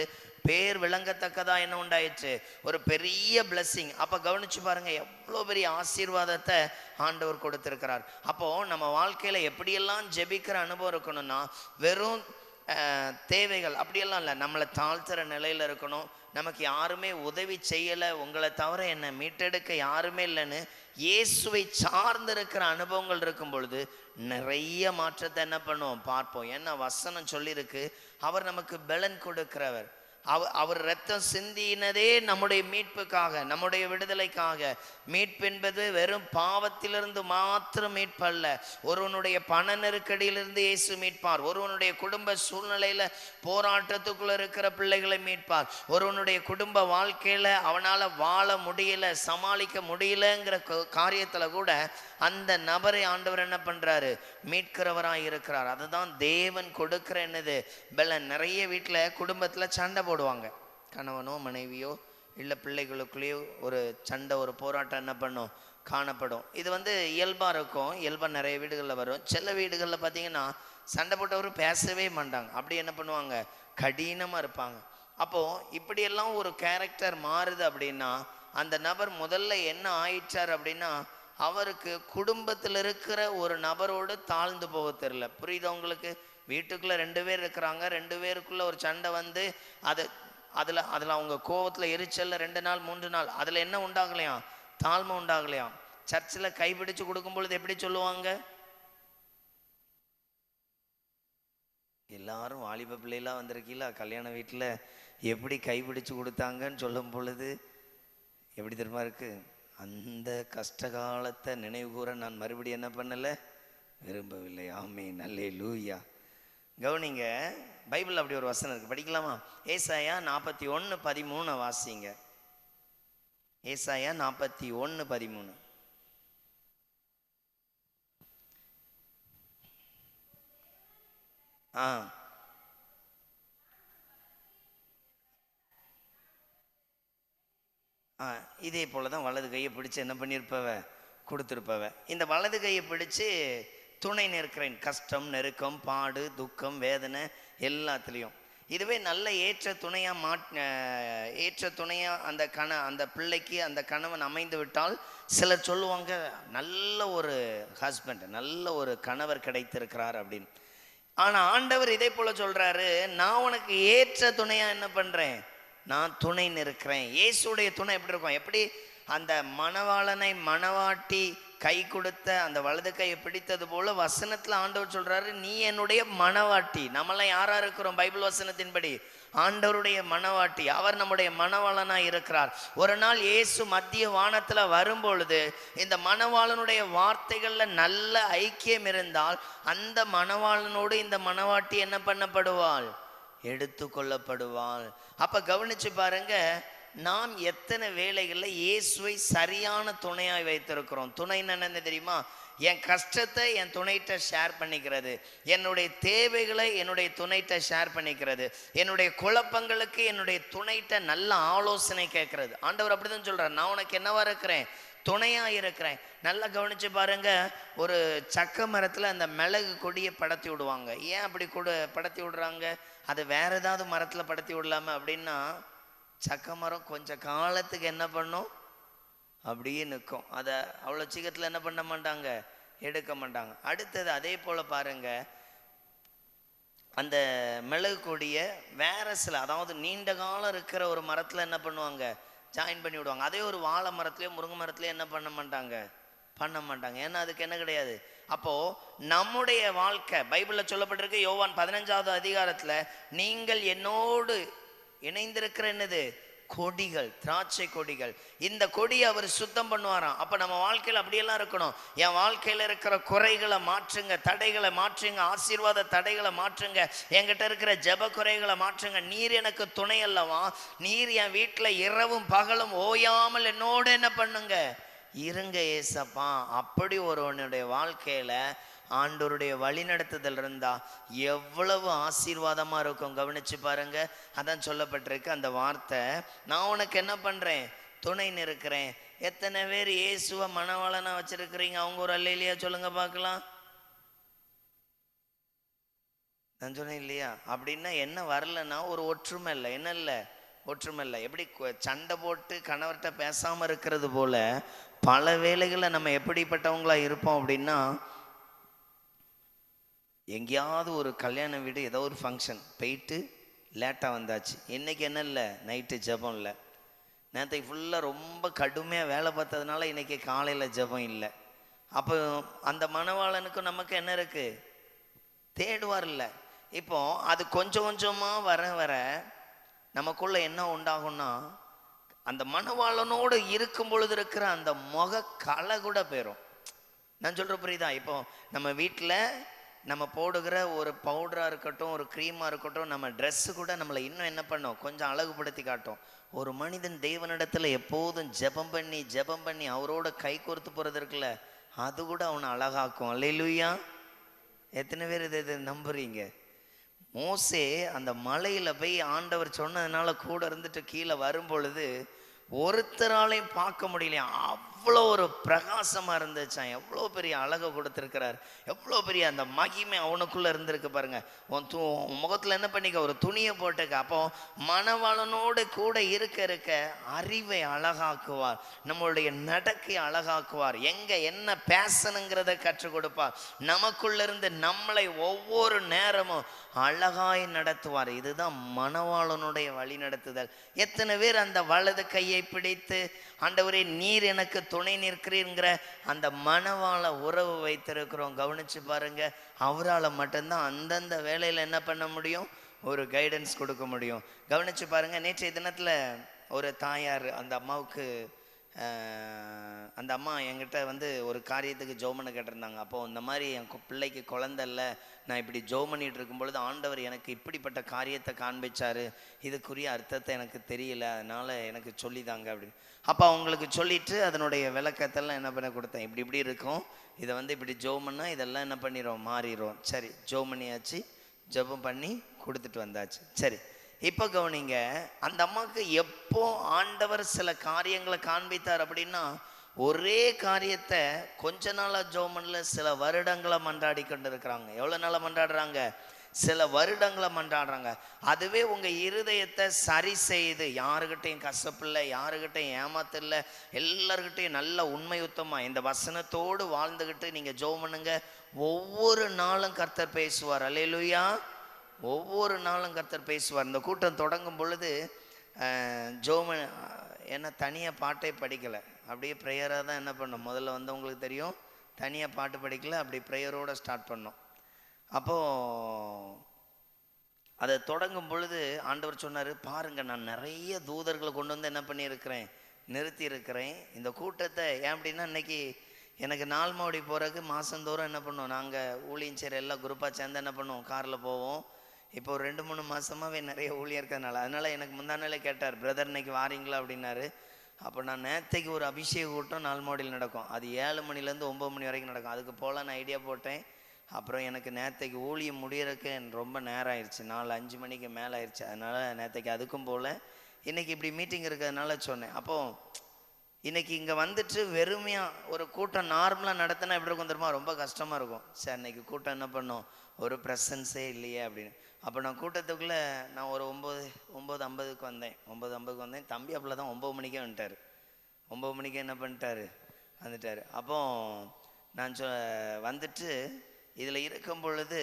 பேர் விளங்கத்தக்கதா என்ன உண்டாயிற்று, ஒரு பெரிய பிளஸ்ஸிங். அப்ப கவனிச்சு பாருங்க, எவ்வளோ பெரிய ஆசீர்வாதத்தை ஆண்டவர் கொடுத்திருக்கிறார். அப்போ நம்ம வாழ்க்கையில எப்படியெல்லாம் ஜெபிக்கிற அனுபவம் இருக்கணும்னா, வெறும் தேவைகள் அப்படியெல்லாம் இல்லை, நம்மளை தாழ்த்துற நிலையில இருக்கணும். நமக்கு யாருமே உதவி செய்யலை, உங்களை தவிர என்னை மீட்டெடுக்க யாருமே இல்லைன்னு இயேசுவை சார்ந்திருக்கிற அனுபவங்கள் இருக்கும் பொழுது நிறைய மாற்றத்தை என்ன பண்ணுவோம், பார்ப்போம். ஏன்னா வசனம் சொல்லியிருக்கு, அவர் நமக்கு பலன் கொடுக்கிறவர். அவர் ரத்தம் சிந்தினதே நம்முடைய மீட்புக்காக, நம்முடைய விடுதலைக்காக. மீட்பு என்பது வெறும் பாவத்திலிருந்து மாத்திரம் மீட்பல்ல, ஒருவனுடைய பண நெருக்கடியிலிருந்து இயேசு மீட்பார், ஒருவனுடைய குடும்ப சூழ்நிலையில போராட்டத்துக்குள்ள இருக்கிற பிள்ளைகளை மீட்பார், ஒருவனுடைய குடும்ப வாழ்க்கையில அவனால வாழ முடியல, சமாளிக்க முடியலங்கிற காரியத்துல கூட அந்த நபரை ஆண்டவர் என்ன பண்றாரு, மீட்கிறவராய் இருக்கிறார். அதுதான் தேவன் கொடுக்கிற என்னது, பலன். நிறைய வீட்டுல குடும்பத்துல சண்டை போடுவாங்க, கணவனோ மனைவியோ இல்லை பிள்ளைகளுக்குள்ளேயோ ஒரு சண்டை, ஒரு போராட்டம் என்ன பண்ணும், காணப்படும். இது இயல்பாக இருக்கும், இயல்பாக நிறைய வீடுகளில் வரும். சில வீடுகளில் பார்த்தீங்கன்னா சண்டை போட்டவரும் பேசவே மாட்டாங்க, அப்படி என்ன பண்ணுவாங்க, கடினமாக இருப்பாங்க. அப்போது இப்படியெல்லாம் ஒரு கேரக்டர் மாறுது அப்படின்னா அந்த நபர் முதல்ல என்ன ஆயிட்டார் அப்படின்னா, அவருக்கு குடும்பத்தில் இருக்கிற ஒரு நபரோடு தாழ்ந்து போக தெரியல. புரியுது உங்களுக்கு? வீட்டுக்குள்ளே 2 பேர் இருக்கிறாங்க, 2 பேருக்குள்ள ஒரு சண்டை அதில் அவங்க கோவத்தில் எரிச்சல்ல 2 நாள் 3 நாள் அதில் என்ன உண்டாகலையாம், தாழ்மை உண்டாகலையாம். சர்ச்சில் கைப்பிடிச்சு கொடுக்கும் பொழுது எப்படி சொல்லுவாங்க, எல்லாரும் வாலிப பிள்ளைலாம் வந்திருக்கீங்களா, கல்யாண வீட்டில் எப்படி கைப்பிடிச்சு கொடுத்தாங்கன்னு சொல்லும் பொழுது எப்படி தெரியுமா இருக்கு? அந்த கஷ்ட காலத்தை நினைவு கூற நான் மறுபடியும் என்ன பண்ணலை, விரும்பவில்லை. ஆமீன், அல்லேலூயா. கவனிங்க, பைபிள் அப்படி ஒரு வசனம் இருக்கு, படிக்கலாமா? ஏசாயா 41:13 வாசிங்க. ஏசாயா 41:13. இதே போல தான் வலது கையை பிடிச்சு என்ன பண்ணியிருப்பவ, கொடுத்துருப்பவ. இந்த வலது கையை பிடிச்சு துணை நிற்கிறேன், கஷ்டம், நெருக்கம், பாடு, துக்கம், வேதனை எல்லாத்துலேயும். இதுவே நல்ல ஏற்ற துணையாக அந்த பிள்ளைக்கு அந்த கணவன் அமைந்து விட்டால் சிலர் சொல்லுவாங்க, நல்ல ஒரு ஹஸ்பண்ட், நல்ல ஒரு கணவர் கிடைத்திருக்கிறார் அப்படின்னு. ஆனால் ஆண்டவர் இதே போல் சொல்கிறாரு, நான் உனக்கு ஏற்ற துணையாக என்ன பண்ணுறேன், நான் துணை நிற்கிறேன். இயேசுடைய துணை எப்படி இருக்கும்? எப்படி அந்த மணவாளனை மணவாட்டி கை கொடுத்த அந்த வலது கையை பிடித்தது போல வசனத்தில் ஆண்டவர் சொல்றாரு, நீ என்னுடைய மணவாட்டி. நம்மளாம் யாரா இருக்கிறோம்? பைபிள் வசனத்தின்படி ஆண்டவருடைய மணவாட்டி. அவர் நம்முடைய மணவாளனாய் இருக்கிறார். ஒரு நாள் இயேசு மத்திய வானத்துல வரும்பொழுது இந்த மணவாளனுடைய வார்த்தைகள்ல நல்ல ஐக்கியம் இருந்தால் அந்த மணவாளனோடு இந்த மணவாட்டி என்ன பண்ணப்படுவாள், எடுத்து கொள்ளப்படுவாள். அப்ப கவனிச்சு பாருங்க, நாம் எத்தனை வேளைகளில் இயேசுவை சரியான துணையாய் வைத்திருக்கிறோம். துணை என்னன்னு தெரியுமா? என் கஷ்டத்தை என் துணைகிட்ட ஷேர் பண்ணிக்கிறது, என்னுடைய தேவைகளை என்னுடைய துணைகிட்ட ஷேர் பண்ணிக்கிறது, என்னுடைய குழப்பங்களுக்கு என்னுடைய துணைகிட்ட நல்ல ஆலோசனை கேட்கறது. ஆண்டவர் அப்படிதான் சொல்றார், நான் உனக்கு என்னவா இருக்கிறேன், துணையா இருக்கிறேன். நல்லா கவனிச்சு பாருங்க, ஒரு சக்க மரத்துல அந்த மிளகு கொடியை படத்தி விடுவாங்க. ஏன் அப்படி படத்தி விடுறாங்க? அது வேற ஏதாவது மரத்துல படத்தி விடலாம அப்படின்னா, சக்க மரம் கொஞ்ச காலத்துக்கு என்ன பண்ணும், அப்படியே நிற்கும். அதை அவ்வளோ சீக்கிரத்தில் என்ன பண்ண மாட்டாங்க, எடுக்க மாட்டாங்க. அடுத்தது அதே போல் பாருங்க, அந்த மிளகு கொடியை வேற சில, அதாவது நீண்ட காலம் இருக்கிற ஒரு மரத்தில் என்ன பண்ணுவாங்க, ஜாயின் பண்ணி விடுவாங்க. அதே ஒரு வாழை மரத்துலையோ முருங்கை மரத்துலையோ என்ன பண்ண மாட்டாங்க. ஏன்னா அதுக்கு என்ன கிடையாது. அப்போ நம்முடைய வாழ்க்கை பைபிளில் சொல்லப்பட்டிருக்கு, யோவான் 15வது அதிகாரத்தில், நீங்கள் என்னோடு இணைந்திருக்கிற என்னது, கொடிகள், திராட்சை கொடிகள். இந்த கொடியை அவர் சுத்தம் பண்ணுவாராம். அப்ப நம்ம வாழ்க்கையில் அப்படியெல்லாம் இருக்கணும். என் வாழ்க்கையில இருக்கிற குறைகளை மாற்றுங்க, தடைகளை மாற்றுங்க, ஆசீர்வாத தடைகளை மாற்றுங்க, என்கிட்ட இருக்கிற ஜெப குறைகளை மாற்றுங்க. நீர் எனக்கு துணை அல்லவா, நீர் என் வீட்டில் இரவும் பகலும் ஓயாமல் என்னோடு என்ன பண்ணுங்க, இருங்க ஏசப்பா. அப்படி ஒருவனுடைய வாழ்க்கையில ஆண்டவருடைய வழிநடத்துதல் இருந்தா எவ்வளவு ஆசீர்வாதமா இருக்கும். கவனிச்சு பாருங்க, அதான் சொல்லப்பட்டிருக்கு அந்த வார்த்தை, நான் உனக்கு என்ன பண்றேன், துணை நிற்கிறேன். எத்தனை பேர் இயேசுவ மணவாளனா வச்சிருக்கிறீங்க? அவங்க ஒரு அல்லேலூயா சொல்லுங்க பார்க்கலாம். நான் சொன்னேன் இல்லையா? அப்படின்னா என்ன வரலன்னா ஒரு ஒற்றுமை இல்லை. என்ன இல்லை? ஒற்றுமை இல்லை. எப்படி சண்டை போட்டு கணவர்கிட்ட பேசாம இருக்கிறது போல பல வேளைகளில் நம்ம எப்படிப்பட்டவங்களா இருப்போம் அப்படின்னா, எங்கேயாவது ஒரு கல்யாண வீடு, ஏதோ ஒரு ஃபங்க்ஷன் போயிட்டு லேட்டாக வந்தாச்சு, இன்றைக்கி என்ன இல்லை, நைட்டு ஜெபம் இல்லை, நேற்றுக்கு ஃபுல்லாக ரொம்ப கடுமையாக வேலை பார்த்ததுனால இன்றைக்கி காலையில் ஜெபம் இல்லை. அப்போ அந்த மணவாளனுக்கும் நமக்கு என்ன இருக்குது, தேடுவார் இல்லை. இப்போ அது கொஞ்சம் கொஞ்சமாக வர நமக்குள்ள என்ன உண்டாகும்னா, அந்த மணவாளனோடு இருக்கும் பொழுது இருக்கிற அந்த முக களை கூட போயிடும். நான் சொல்கிற புரியுதா? இப்போ நம்ம வீட்டில் நம்ம போடுகிற ஒரு பவுடராக இருக்கட்டும், ஒரு க்ரீமாக இருக்கட்டும், நம்ம ட்ரெஸ்ஸு கூட நம்மளை இன்னும் என்ன பண்ணோம், கொஞ்சம் அழகுபடுத்தி காட்டும். ஒரு மனிதன் தேவனிடத்தில் எப்போதும் ஜெபம் பண்ணி அவரோட கை கோர்த்து போகிறது இருக்குல்ல, அது கூட அவனை அழகாக்கும். அல்லேலூயா. எத்தனை பேர் இதை நம்புறீங்க? மோசே அந்த மலையில் போய் ஆண்டவர் சொன்னதுனால கூட இருந்துட்டு கீழே வரும் பொழுது ஒருத்தராலையும் பார்க்க முடியலையா, அவ்வளோ ஒரு பிரகாசமாக இருந்துச்சான். எவ்வளோ பெரிய அழகை கொடுத்துருக்கிறார், எவ்வளோ பெரிய அந்த மகிமை அவனுக்குள்ளே இருந்திருக்கு பாருங்க. உன் முகத்தில் என்ன பண்ணிக்க, ஒரு துணியை போட்டுக்க. அப்போ மணவாளனோடு கூட இருக்க அறிவை அழகாக்குவார், நம்மளுடைய நடக்கை அழகாக்குவார், எங்கே என்ன பேசணுங்கிறத கற்றுக் கொடுப்பார், நமக்குள்ளிருந்து நம்மளை ஒவ்வொரு நேரமும் அழகாய் நடத்துவார். இதுதான் மணவாளனுடைய வழி நடத்துதல். எத்தனை பேர் அந்த வலது கையை பிடித்து, ஆண்டவரே நீர் எனக்கு துணை நிற்கிறீங்கிற அந்த மணவாள உறவு வைத்திருக்கிறோம்? கவனிச்சு பாருங்க, அவரால் மட்டும்தான் அந்தந்த வேலையில் என்ன பண்ண முடியும், ஒரு கைடன்ஸ் கொடுக்க முடியும். கவனிச்சு பாருங்க, நேற்றைய தினத்தில் ஒரு தாயார் அந்த அம்மாவுக்கு அந்த அம்மா என்கிட்ட வந்து ஒரு காரியத்துக்கு ஜோமனை கேட்டிருந்தாங்க. அப்போது இந்த மாதிரி என் பிள்ளைக்கு குழந்தை இல்லை, நான் இப்படி ஜோம் பண்ணிகிட்டு இருக்கும் பொழுது ஆண்டவர் எனக்கு இப்படிப்பட்ட காரியத்தை காண்பிச்சார், இதுக்குரிய அர்த்தத்தை எனக்கு தெரியல, அதனால் எனக்கு சொல்லிதாங்க அப்படின்னு. அப்போ அவங்களுக்கு சொல்லிவிட்டு அதனுடைய விளக்கத்தெல்லாம் என்ன பண்ண கொடுத்தேன். இப்படி இப்படி இருக்கும், இதை வந்து இப்படி ஜோமன்னா இதெல்லாம் என்ன பண்ணிடும், மாறிடும். சரி, ஜோம் பண்ணியாச்சு, ஜெபம் பண்ணி கொடுத்துட்டு வந்தாச்சு. சரி, இப்போ கவனிங்க, அந்த அம்மாவுக்கு எப்போ ஆண்டவர் சில காரியங்களை காண்பித்தார் அப்படின்னா, ஒரே காரியத்தை கொஞ்ச நாளாக ஜோமன்ல சில வருடங்களை மன்றாடி கொண்டு இருக்கிறாங்க. எவ்வளோ நாளாக மன்றாடுறாங்க? சில வருடங்களை மன்றாடுறாங்க. அதுவே உங்கள் இருதயத்தை சரி செய்து, யாருக்கிட்டையும் கசப்பில்லை, யாருக்கிட்டையும் ஏமாத்தில்லை, எல்லாருக்கிட்டையும் நல்ல உண்மையுத்தமாக இந்த வசனத்தோடு வாழ்ந்துக்கிட்டு நீங்கள் ஜெபம் பண்ணுங்க. ஒவ்வொரு நாளும் கர்த்தர் பேசுவார். அல்லேலூயா. ஒவ்வொரு நாளும் கர்த்தர் பேசுவார். இந்த கூட்டம் தொடங்கும் பொழுது ஜோமன் ஏன்னா தனியாக பாட்டே படிக்கலை, அப்படியே ப்ரேயராக தான் என்ன பண்ணோம். முதல்ல வந்து உங்களுக்கு தெரியும், தனியாக பாட்டு படிக்கலை, அப்படி ப்ரேயரோடு ஸ்டார்ட் பண்ணோம். அப்போது அதை தொடங்கும் பொழுது ஆண்டவர் சொன்னார், பாருங்கள் நான் நிறைய தூதர்களை கொண்டு வந்து என்ன பண்ணியிருக்கிறேன், நிறுத்தி இருக்கிறேன். இந்த கூட்டத்தை ஏன் அப்படின்னா, இன்றைக்கி எனக்கு நாள் மாவடி போகிறதுக்கு மாதந்தோறும் என்ன பண்ணுவோம், நாங்கள் ஊழியம் செய்கிற எல்லாம் குரூப்பாக சேர்ந்து என்ன பண்ணுவோம், காரில் போவோம். இப்போ ஒரு 2-3 மாதமாகவே நிறைய ஊழியம் இருக்கிறதுனால, அதனால் எனக்கு முந்தானாலே கேட்டார், பிரதர் இன்னைக்கு வாரீங்களா அப்படின்னாரு. அப்போ நான் நேற்றைக்கு ஒரு அபிஷேக கூட்டம் 4 மாடியில் நடக்கும், அது 7 மணிலேருந்து 9 மணி வரைக்கும் நடக்கும். அதுக்கு போகலான்னு ஐடியா போட்டேன். அப்புறம் எனக்கு நேற்றைக்கு ஊழியம் முடியறதுக்கு ரொம்ப நேரம் ஆயிடுச்சு, 4-5 மணிக்கு மேலே ஆயிடுச்சு. அதனால் நேற்றைக்கு அதுக்கும் போகல. இன்றைக்கி இப்படி மீட்டிங் இருக்கிறதுனால சொன்னேன். அப்போது இன்றைக்கி இங்கே வந்துட்டு வெறுமையாக ஒரு கூட்டம் நார்மலாக நடத்தினா எப்படி இருக்கும் தெரியுமா, ரொம்ப கஷ்டமாக இருக்கும். சார் இன்றைக்கி கூட்டம் என்ன பண்ணோம், ஒரு ப்ரெசன்ஸே இல்லையே அப்படின்னு. அப்போ நான் கூட்டத்துக்குள்ளே நான் ஒரு 9:50க்கு வந்தேன். 9:50க்கு வந்தேன். தம்பி அப்போ தான் 9 மணிக்கே வந்துட்டார். 9 மணிக்கே என்ன பண்ணிட்டார், வந்துட்டார். அப்போ நான் வந்துட்டு இதில் இருக்கும் பொழுது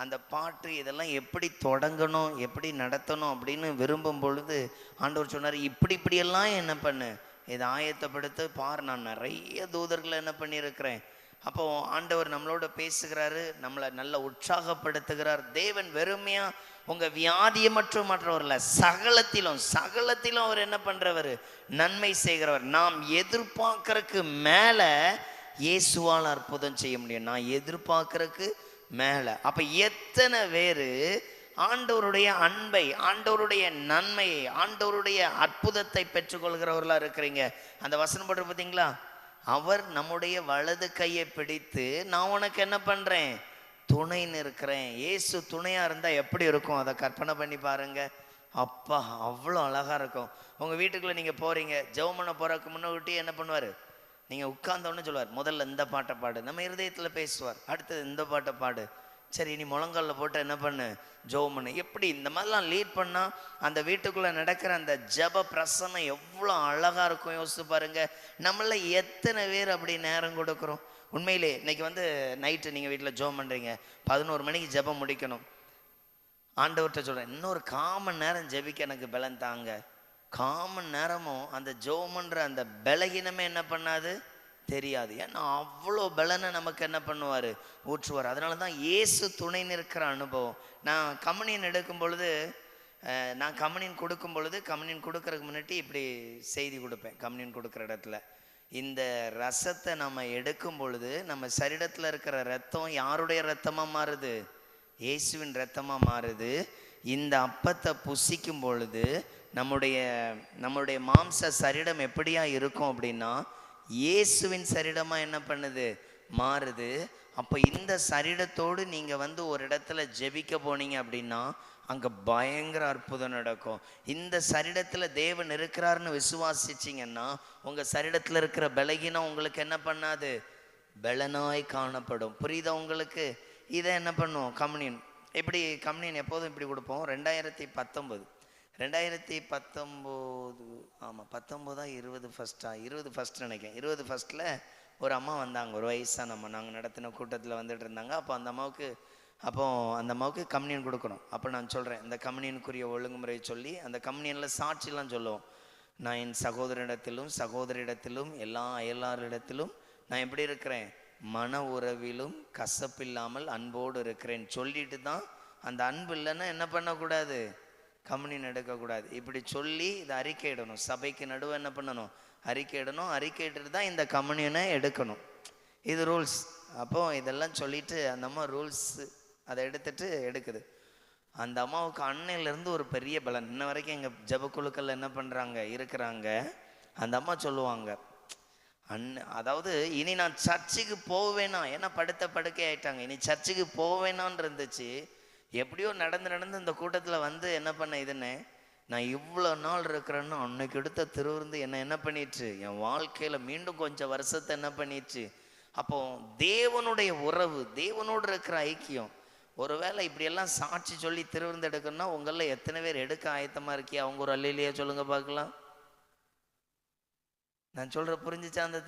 அந்த பாட்டு இதெல்லாம் எப்படி தொடங்கணும், எப்படி நடத்தணும் அப்படின்னு விரும்பும் பொழுது ஆண்டவர் சொன்னார், இப்படியெல்லாம் என்ன பண்ணு, இதை ஆயத்தப்படுத்த பார், நான் நிறைய தூதர்களை என்ன பண்ணியிருக்கிறேன். அப்போ ஆண்டவர் நம்மளோட பேசுகிறாரு, நம்மளை நல்ல உற்சாகப்படுத்துகிறார். தேவன் வெறுமையா உங்க வியாதியை மற்றும் மற்றவர்ல சகலத்திலும் அவர் என்ன பண்றவர், நன்மை செய்கிறவர். நாம் எதிர்பார்க்கறதுக்கு மேல இயேசுவால் அற்புதம் செய்ய முடியும். நான் எதிர்பார்க்கறதுக்கு மேல. அப்ப எத்தனை பேரு ஆண்டவருடைய அன்பை, ஆண்டவருடைய நன்மையை, ஆண்டவருடைய அற்புதத்தை பெற்றுக்கொள்கிறவர்களா இருக்கிறீங்க. அந்த வசனம் போட்டு பார்த்தீங்களா, அவர் நம்முடைய வலது கையை பிடித்து நான் உனக்கு என்ன பண்றேன், துணை நிற்கிறேன். இயேசு துணையா இருந்தா எப்படி இருக்கும், அதை கற்பனை பண்ணி பாருங்க. அப்பா அவ்வளோ அழகா இருக்கும். உங்க வீட்டுக்குள்ள நீங்க போறீங்க, ஜெபம் பண்ண போறதுக்கு முன்னாடி என்ன பண்ணுவாரு, நீங்க உட்கார்ந்தோன்னு சொல்லுவார், முதல்ல இந்த பாட்டை பாடு, நம்ம இருதயத்துல பேசுவார். அடுத்தது இந்த பாட்டை பாடு, சரி நீ முழங்கால போட்டு என்ன பண்ணு, ஜெபம் பண்ணு. எப்படி இந்த மாதிரிலாம் லீட் பண்ணா அந்த வீட்டுக்குள்ள நடக்கிற அந்த ஜெப பிரசன்னம் எவ்வளோ அழகா இருக்கும் யோசிச்சு பாருங்க. நம்மள எத்தனை பேர் அப்படி நேரம் கொடுக்குறோம். உண்மையிலே இன்னைக்கு வந்து நைட்டு நீங்கள் வீட்டில் ஜெபம் பண்ணுறீங்க, 11 மணிக்கு ஜெபம் முடிக்கணும். ஆண்டவர்கிட்ட சொல்கிறேன், இன்னொரு 1/4 மணி நேரம் ஜெபிக்க எனக்கு பலன் தாங்க. 1/4 மணி நேரமும் அந்த ஜெபம்ன்ற அந்த பலகீனமே என்ன பண்ணாது, தெரியாது. ஏன்னா அவ்வளோ பலனை நமக்கு என்ன பண்ணுவார், ஊற்றுவார். அதனால தான் இயேசு துணை நிற்கிற அனுபவம். நான் கம்யூனியன் எடுக்கும் பொழுது, நான் கம்யூனியன் கொடுக்கும் பொழுது, கம்யூனியன் கொடுக்கறதுக்கு முன்னாடி இப்படி செய்தி கொடுப்பேன். கம்யூனியன் கொடுக்குற இடத்துல இந்த ரசத்தை நம்ம எடுக்கும் பொழுது நம்ம சரீரத்தில் இருக்கிற ரத்தம் யாருடைய ரத்தமாக மாறுது, இயேசுவின் ரத்தமாக மாறுது. இந்த அப்பத்தை புசிக்கும் பொழுது நம்முடைய மாம்ச சரீரம் எப்படியா இருக்கும் அப்படின்னா, இயேசுவின் சரீரமாக என்ன பண்ணுது, மாறுது. அப்போ இந்த சரீரத்தோடு நீங்கள் வந்து ஒரு இடத்துல ஜெபிக்க போனீங்க அப்படின்னா அங்கே பயங்கர அற்புதம் நடக்கும். இந்த சரீரத்தில் தேவன் இருக்கிறாருன்னு விசுவாசிச்சிங்கன்னா உங்கள் சரீரத்தில் இருக்கிற பலகீனம் உங்களுக்கு என்ன பண்ணாது, பலனாய் காணப்படும். புரியுதா உங்களுக்கு? இதை என்ன பண்ணுவோம், கம்யூனியன் எப்படி, கம்யூனியன் எப்போதும் இப்படி கொடுப்போம். 2019 ஆமாம் 19 20 ஃபஸ்ட்டு நினைக்கிறேன். 20 ஃபஸ்ட்டில் ஒரு அம்மா வந்தாங்க, ஒரு வயசான அம்மா. நாங்கள் நடத்தின கூட்டத்தில் வந்துட்டு இருந்தாங்க. அப்போ அந்த அம்மாவுக்கு கம்யூனியன் கொடுக்கணும். அப்போ நான் சொல்கிறேன், இந்த கம்யூனியனுக்குரிய ஒழுங்குமுறையை சொல்லி அந்த கம்யூனியனில் சாட்சிலாம் சொல்லுவோம். நான் என் சகோதரிடத்திலும் எல்லா அயலாரிடத்திலும் நான் எப்படி இருக்கிறேன், மன உறவிலும் கசப்பில்லாமல் அன்போடு இருக்கிறேன் சொல்லிட்டு தான். அந்த அன்பு இல்லைன்னா என்ன பண்ணக்கூடாது, கம்யூனியன் எடுக்கக்கூடாது இப்படி சொல்லி இதை அறிக்கையிடணும். சபைக்கு நடுவே என்ன பண்ணணும்? அறிக்கையிடணும். அறிக்கையிட்டு தான் இந்த கம்யூனியனை எடுக்கணும். இது ரூல்ஸ். அப்போது இதெல்லாம் சொல்லிட்டு அந்த அம்மா ரூல்ஸ் அதை எடுக்குது. அந்த அம்மாவுக்கு அன்னையிலேருந்து ஒரு பெரிய பலன். இன்ன வரைக்கும் எங்கள் ஜபக்குழுக்கள் என்ன பண்ணுறாங்க இருக்கிறாங்க. அந்த அம்மா சொல்லுவாங்க, அதாவது இனி நான் சர்ச்சுக்கு போவேனா, ஏன்னா படுக்கை ஆயிட்டாங்க, இனி சர்ச்சுக்கு போவேனான்னு இருந்துச்சு. எப்படியோ நடந்து இந்த கூட்டத்தில் வந்து என்ன பண்ண இதுன்னு நான் இவ்வளோ நாள் இருக்கிறேன்னு அன்னைக்கு எடுத்த திருவிருந்து என்ன பண்ணிடுச்சு, என் வாழ்க்கையில் மீண்டும் கொஞ்சம் வருஷத்தை என்ன பண்ணிடுச்சு. அப்போ தேவனுடைய உறவு, தேவனோடு இருக்கிற ஐக்கியம். ஒருவேளை இப்படியெல்லாம் சாட்சி சொல்லி திருவிருந்து எடுக்கணும்னா உங்களில் எத்தனை பேர் எடுக்க ஆயத்தமாக இருக்கியா? அவங்க ஒரு அல்லையிலேயே சொல்லுங்க பார்க்கலாம். நான் சொல்கிற புரிஞ்சிச்சா? அந்த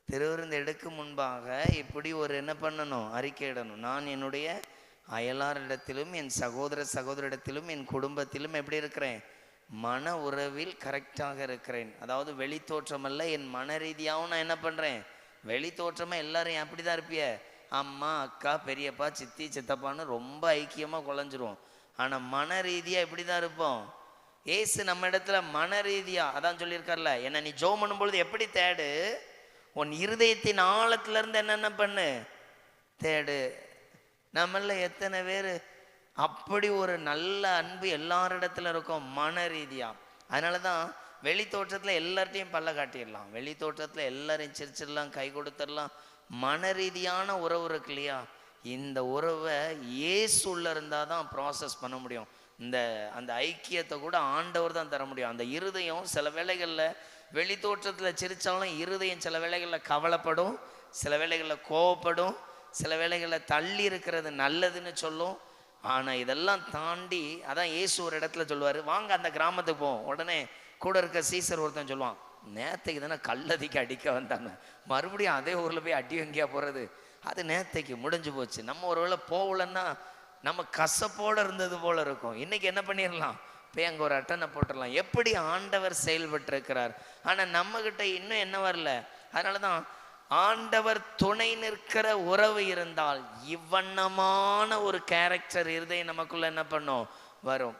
திருவிருந்து எடுக்கும் முன்பாக இப்படி ஒரு என்ன பண்ணணும்? அறிக்கையிடணும். நான் என்னுடைய அயலாரிடத்திலும் என் சகோதரிடத்திலும் என் குடும்பத்திலும் எப்படி இருக்கிறேன்? மன உறவில் கரெக்டாக இருக்கிறேன். அதாவது வெளி தோற்றமல்ல, என் மன ரீதியாகவும் நான் என்ன பண்ணுறேன்? வெளி தோற்றமாக எல்லாரும் அப்படி தான் இருப்பிய, அம்மா அக்கா பெரியப்பா சித்தி சித்தப்பான்னு ரொம்ப ஐக்கியமாக குழஞ்சிருவோம். ஆனால் மன ரீதியாக இப்படி தான் இருப்போம். ஏசு நம்ம இடத்துல மன ரீதியாக அதான் சொல்லியிருக்கார்ல, என்னை நீ ஜெபம் பண்ணும்பொழுது எப்படி தேடு, உன் இருதயத்தின் ஆழத்துலேருந்து என்னென்ன பண்ணு தேடு. நம்மள எத்தனை பேர் அப்படி ஒரு நல்ல அன்பு எல்லாரிடத்துல இருக்கும் மன ரீதியாக. அதனால தான் வெளி தோற்றத்தில் எல்லார்ட்டையும் பல்ல காட்டிடலாம், வெளி தோற்றத்தில் எல்லாரையும் சிரிச்சிடலாம், கை கொடுத்துடலாம். மன ரீதியான உறவு இருக்கு இல்லையா, இந்த உறவை இயேசுள்ள இருந்தால் தான் ப்ராசஸ் பண்ண முடியும். அந்த ஐக்கியத்தை கூட ஆண்டவர் தான் தர முடியும். அந்த இருதயம் சில வேளைகளில் வெளி தோற்றத்தில் சிரித்தாலும் இருதயம் சில வேளைகளில் கவலைப்படும், சில வேளைகளில் கோவப்படும், சில வேளைகளில் தள்ளி இருக்கிறது நல்லதுன்னு சொல்லும். ஆனால் இதெல்லாம் தாண்டி அதான் இயேசு ஒரு இடத்துல சொல்லுவார், வாங்க அந்த கிராமத்துக்கு போவோம். உடனே கூட இருக்க சீசர் ஒருத்தன் சொல்லுவான், நேத்தைக்கு தானே கல்லதிக்கு அடிக்க வந்தாங்க, மறுபடியும் அதே ஊரில் போய் அடி வங்கியா போகிறது, அது நேத்தைக்கு முடிஞ்சு போச்சு. நம்ம ஒரு வேளை போகலன்னா நம்ம கசப்போடு இருந்தது போல இருக்கும். இன்னைக்கு என்ன பண்ணிடலாம்? போய் அங்கே ஒரு அட்டனை போட்டுடலாம். எப்படி ஆண்டவர் செயல்பட்டு இருக்கிறார். ஆனால் நம்மகிட்ட இன்னும் என்ன வரல. அதனால தான் ஆண்டவர் துணை நிற்கிற உறவு இருந்தால் இவ்வண்ணமான ஒரு கேரக்டர் இருதயம் நமக்குள்ள என்ன பண்ணும்? வரும்.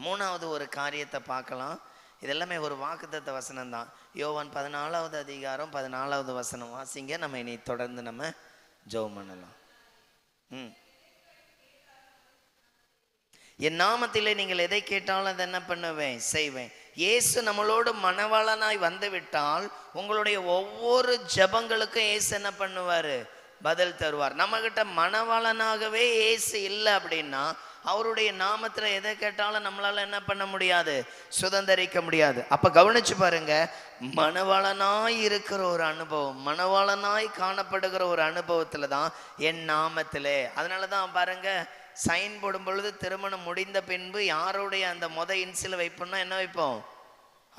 மூணாவது ஒரு காரியத்தை பார்க்கலாம். இதெல்லாமே ஒரு வாக்குத்தத்த வசனம் தான். யோவான் 14வது அதிகாரம் 14வது வசனம் வாசிங்க. நம்ம இனி தொடர்ந்து நம்ம ஜெபம் பண்ணலாம். என் நாமத்திலே நீங்கள் எதை கேட்டாலும் அதை என்ன பண்ணுவேன்? செய்வேன். இயேசு நம்மளோடு மணவாளனாய் வந்து விட்டால் உங்களுடைய ஒவ்வொரு ஜெபங்களுக்கும் இயேசு என்ன பண்ணுவார்? பதில் தருவார். நம்மகிட்ட மணவாளனாகவே இயேசு இல்லை அப்படின்னா அவருடைய நாமத்துல எதை கேட்டாலும் நம்மளால என்ன பண்ண முடியாது? சுதந்திரிக்க முடியாது. அப்ப கவனிச்சு பாருங்க, மணவாளனாய் இருக்கிற ஒரு அனுபவம், மணவாளனாய் காணப்படுகிற ஒரு அனுபவத்துல தான் என் நாமத்திலே. அதனாலதான் பாருங்க, சைன் போடும் பொழுது திருமணம் முடிந்த பின்பு யாருடைய அந்த இன்சில வைப்போம்னா என்ன வைப்போம்?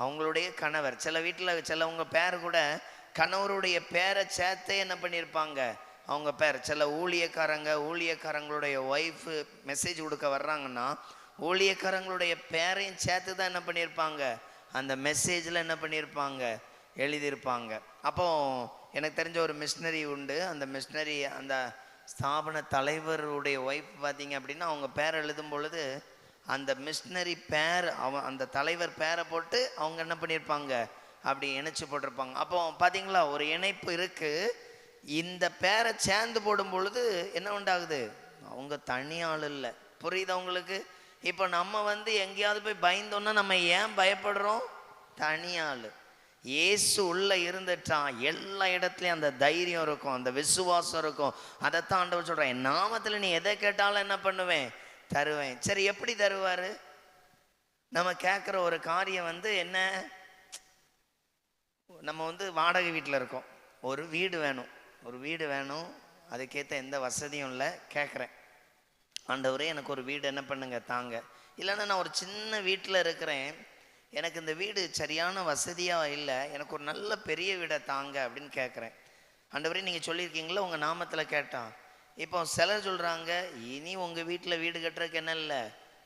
அவங்களுடைய கணவர். சில வீட்டில் சிலவங்க பேர் கூட கணவருடைய பேரை சேர்த்தே என்ன பண்ணியிருப்பாங்க? அவங்க பேர். சில ஊழியக்காரங்களுடைய ஒய்ஃபு மெசேஜ் கொடுக்க வர்றாங்கன்னா ஊழியக்காரங்களுடைய பேரையும் சேர்த்து தான் என்ன பண்ணியிருப்பாங்க? அந்த மெசேஜில் என்ன பண்ணியிருப்பாங்க? எழுதியிருப்பாங்க. அப்போ எனக்கு தெரிஞ்ச ஒரு மிஷினரி உண்டு. அந்த மிஷினரி அந்த ஸ்தாபன தலைவருடைய ஒய்ஃப் பார்த்தீங்க அப்படின்னா அவங்க பேர் எழுதும் பொழுது அந்த மிஷினரி பேர் அந்த தலைவர் பேரை போட்டு அவங்க என்ன பண்ணியிருப்பாங்க? அப்படி இணைச்சு போட்டிருப்பாங்க. அப்போ பார்த்தீங்களா, ஒரு இணைப்பு இருக்குது. இந்த பேரை சேர்ந்து போடும் பொழுது என்ன உண்டாகுது? அவங்க தனியாள் இல்லை. புரியுது உங்களுக்கு? இப்போ நம்ம எங்கேயாவது போய் பயந்தோன்னா நம்ம ஏன் பயப்படுறோம்? தனியாள். இயேசு உள்ள இருந்துட்டான் எல்லா இடத்துலையும் அந்த தைரியம் இருக்கும், அந்த விசுவாசம் இருக்கும். அதைத்தான் ஆண்டவர் சொல்கிறேன், என் நாமத்தில் நீ எதை கேட்டாலும் என்ன பண்ணுவேன்? தருவேன். சரி, எப்படி தருவார்? நம்ம கேட்குற ஒரு காரியம் என்ன? நம்ம வாடகை வீட்டில் இருக்கோம், ஒரு வீடு வேணும், அதுக்கேற்ற எந்த வசதியும் இல்லை. கேட்குறேன், ஆண்டவரே எனக்கு ஒரு வீடு என்ன பண்ணுங்க தாங்க. இல்லைன்னா நான் ஒரு சின்ன வீட்டில் இருக்கிறேன், எனக்கு இந்த வீடு சரியான வசதியாக இல்லை, எனக்கு ஒரு நல்ல பெரிய வீடை தாங்க அப்படின்னு கேட்குறேன். ஆண்டவரே நீங்கள் சொல்லியிருக்கீங்களா உங்கள் நாமத்தில் கேட்டான். இப்போ சிலர் சொல்கிறாங்க, இனி உங்கள் வீட்டில் வீடு கட்டுறதுக்கு என்ன இல்லை,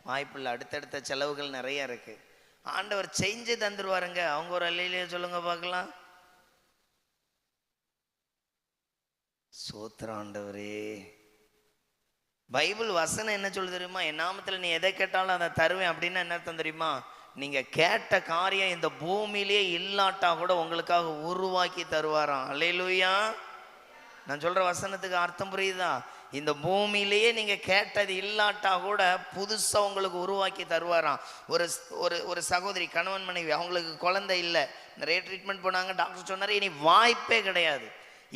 வாய்ப்பு இல்லை, அடுத்தடுத்த செலவுகள் நிறையா இருக்குது. ஆண்டவர் செஞ்சு தந்துடுவாருங்க. அவங்க ஒரு அல்லையிலேயே சொல்லுங்க பார்க்கலாம். சோத்திர ஆண்டவரே, பைபிள் வசனம் என்ன சொல்லுது தெரியுமா? என் நாமத்தில் நீ எதை கேட்டாலும் அதை தருவேன் அப்படின்னு என்ன அர்த்தம் தெரியுமா? நீங்க கேட்ட காரியம் இந்த பூமியிலே இல்லாட்டா கூட உங்களுக்காக உருவாக்கி தருவாராம். அல்லேலூயா. நான் சொல்ற வசனத்துக்கு அர்த்தம் புரியுதா? இந்த பூமியிலேயே நீங்க கேட்டது இல்லாட்டா கூட புதுசா உங்களுக்கு உருவாக்கி தருவாராம். ஒரு ஒரு ஒரு சகோதரி, கணவன் மனைவி, அவங்களுக்கு குழந்தை இல்லை, நிறைய ட்ரீட்மெண்ட் போனாங்க, டாக்டர் சொன்னாரு இனி வாய்ப்பே கிடையாது.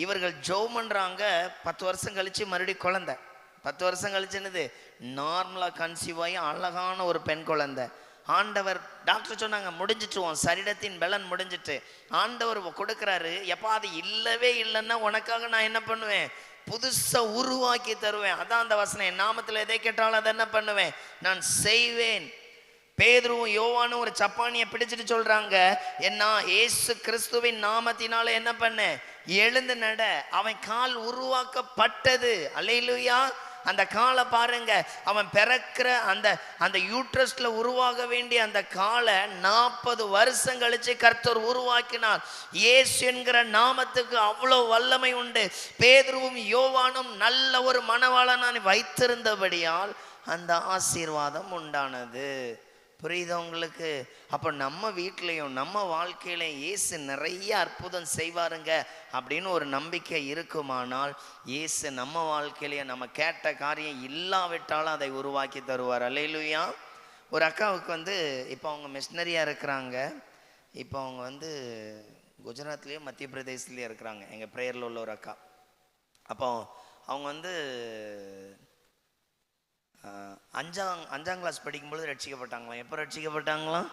இவர்கள் ஜெபம் பண்றாங்க, 10 வருஷம் கழிச்சு மறுபடியும் குழந்தை. 10 வருஷம் கழிச்சு என்னது, நார்மலா கன்சீவ் ஆகி அழகான ஒரு பெண் குழந்தை. ஆண்டவர், டாக்டர் சொன்னாங்க முடிஞ்சிட்டுவோம், சரீரத்தின் பலன் முடிஞ்சிட்டு. ஆண்டவர் கொடுக்குறாரு, எப்பா அது இல்லவே இல்லைன்னா உனக்காக நான் என்ன பண்ணுவேன், புதுசா உருவாக்கி தருவேன். அதான் அந்த வசனம், என் நாமத்தில் எதை கேட்டாலும் அதை என்ன பண்ணுவேன், நான் செய்வேன். பேதுருவும் யோவானும் ஒரு சப்பானியை பிடிச்சிட்டு சொல்றாங்க, என்ன இயேசு கிறிஸ்துவின் நாமத்தினால என்ன பண்ண, எழுந்து நட. அவன் கால் உருவாக்கப்பட்டது. அல்லேலூயா. அந்த காலை பாருங்க, அவன் பிறக்கிற அந்த அந்த யூட்ரஸ்ல உருவாக வேண்டிய அந்த காலை 40 வருஷம் கழிச்சு கர்த்தர் உருவாக்கினார். இயேசு என்கிற நாமத்துக்கு அவ்வளோ வல்லமை உண்டு. பேதுருவும் யோவானும் நல்ல ஒரு மணவாளனை வைத்திருந்தபடியால் அந்த ஆசீர்வாதம் உண்டானது. புரியுதா உங்களுக்கு? அப்போ நம்ம வீட்லேயும் நம்ம வாழ்க்கையிலையும் இயேசு நிறைய அற்புதம் செய்வாருங்க அப்படின்னு ஒரு நம்பிக்கை இருக்குமானால், இயேசு நம்ம வாழ்க்கையிலேயே நம்ம கேட்ட காரியம் இல்லாவிட்டாலும் அதை உருவாக்கி தருவார். அல்லேலூயா. ஒரு அக்காவுக்கு இப்போ அவங்க மிஷினரியாக இருக்கிறாங்க. இப்போ அவங்க குஜராத்லேயும் மத்திய பிரதேசத்துலேயும் இருக்கிறாங்க, எங்கள் ப்ரேயரில் உள்ள ஒரு அக்கா. அப்போ அவங்க அஞ்சாம் கிளாஸ் படிக்கும்பொழுது ரட்சிக்கப்பட்டாங்களாம். எப்போ ரட்சிக்கப்பட்டாங்களாம்?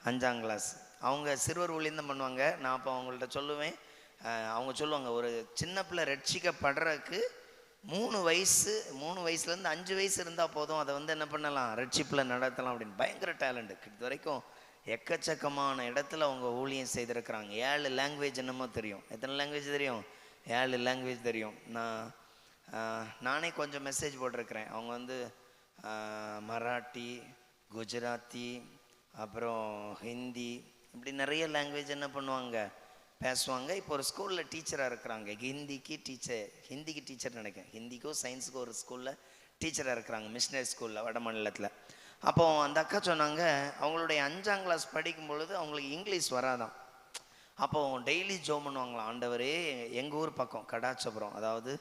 5ஆம் கிளாஸ். அவங்க சிறுவர் ஊழியம் பண்ணுவாங்க. நான் அப்போ அவங்கள்ட்ட சொல்லுவேன், அவங்க சொல்லுவாங்க, ஒரு சின்ன பிள்ளை ரட்சிக்கப்படுறதுக்கு 3 வயசுலேருந்து 5 வயசு இருந்தால் போதும், அதை என்ன பண்ணலாம், ரட்சிப்பில் நடத்தலாம் அப்படின்னு. பயங்கர டேலண்ட். இது வரைக்கும் எக்கச்சக்கமான இடத்துல அவங்க ஊழியம் செய்திருக்கிறாங்க. 7 லாங்குவேஜ் என்னமோ தெரியும். எத்தனை லாங்குவேஜ் தெரியும்? 7 லாங்குவேஜ் தெரியும். நானே கொஞ்சம் மெசேஜ் போட்டிருக்கிறேன். அவங்க மராட்டி, குஜராத்தி, அப்புறம் ஹிந்தி, இப்படி நிறைய லாங்குவேஜ் என்ன பண்ணுவாங்க, பேசுவாங்க. இப்போ ஒரு ஸ்கூலில் டீச்சராக இருக்கிறாங்க. ஹிந்திக்கு டீச்சர் நினைக்கிறேன். ஹிந்திக்கும் சயின்ஸுக்கும் ஒரு ஸ்கூலில் டீச்சராக இருக்கிறாங்க, மிஷினரி ஸ்கூலில், வட மாநிலத்தில். அப்போ அந்த அக்கா சொன்னாங்க, அவங்களுடைய 5ஆம் கிளாஸ் படிக்கும் பொழுது அவங்களுக்கு இங்கிலீஷ் வராதான். அப்போ டெய்லி ஜெபம் பண்ணுவாங்களாம், ஆண்டவரே, எங்கள் ஊர் பக்கம் கடாச்சபுரம், அதாவது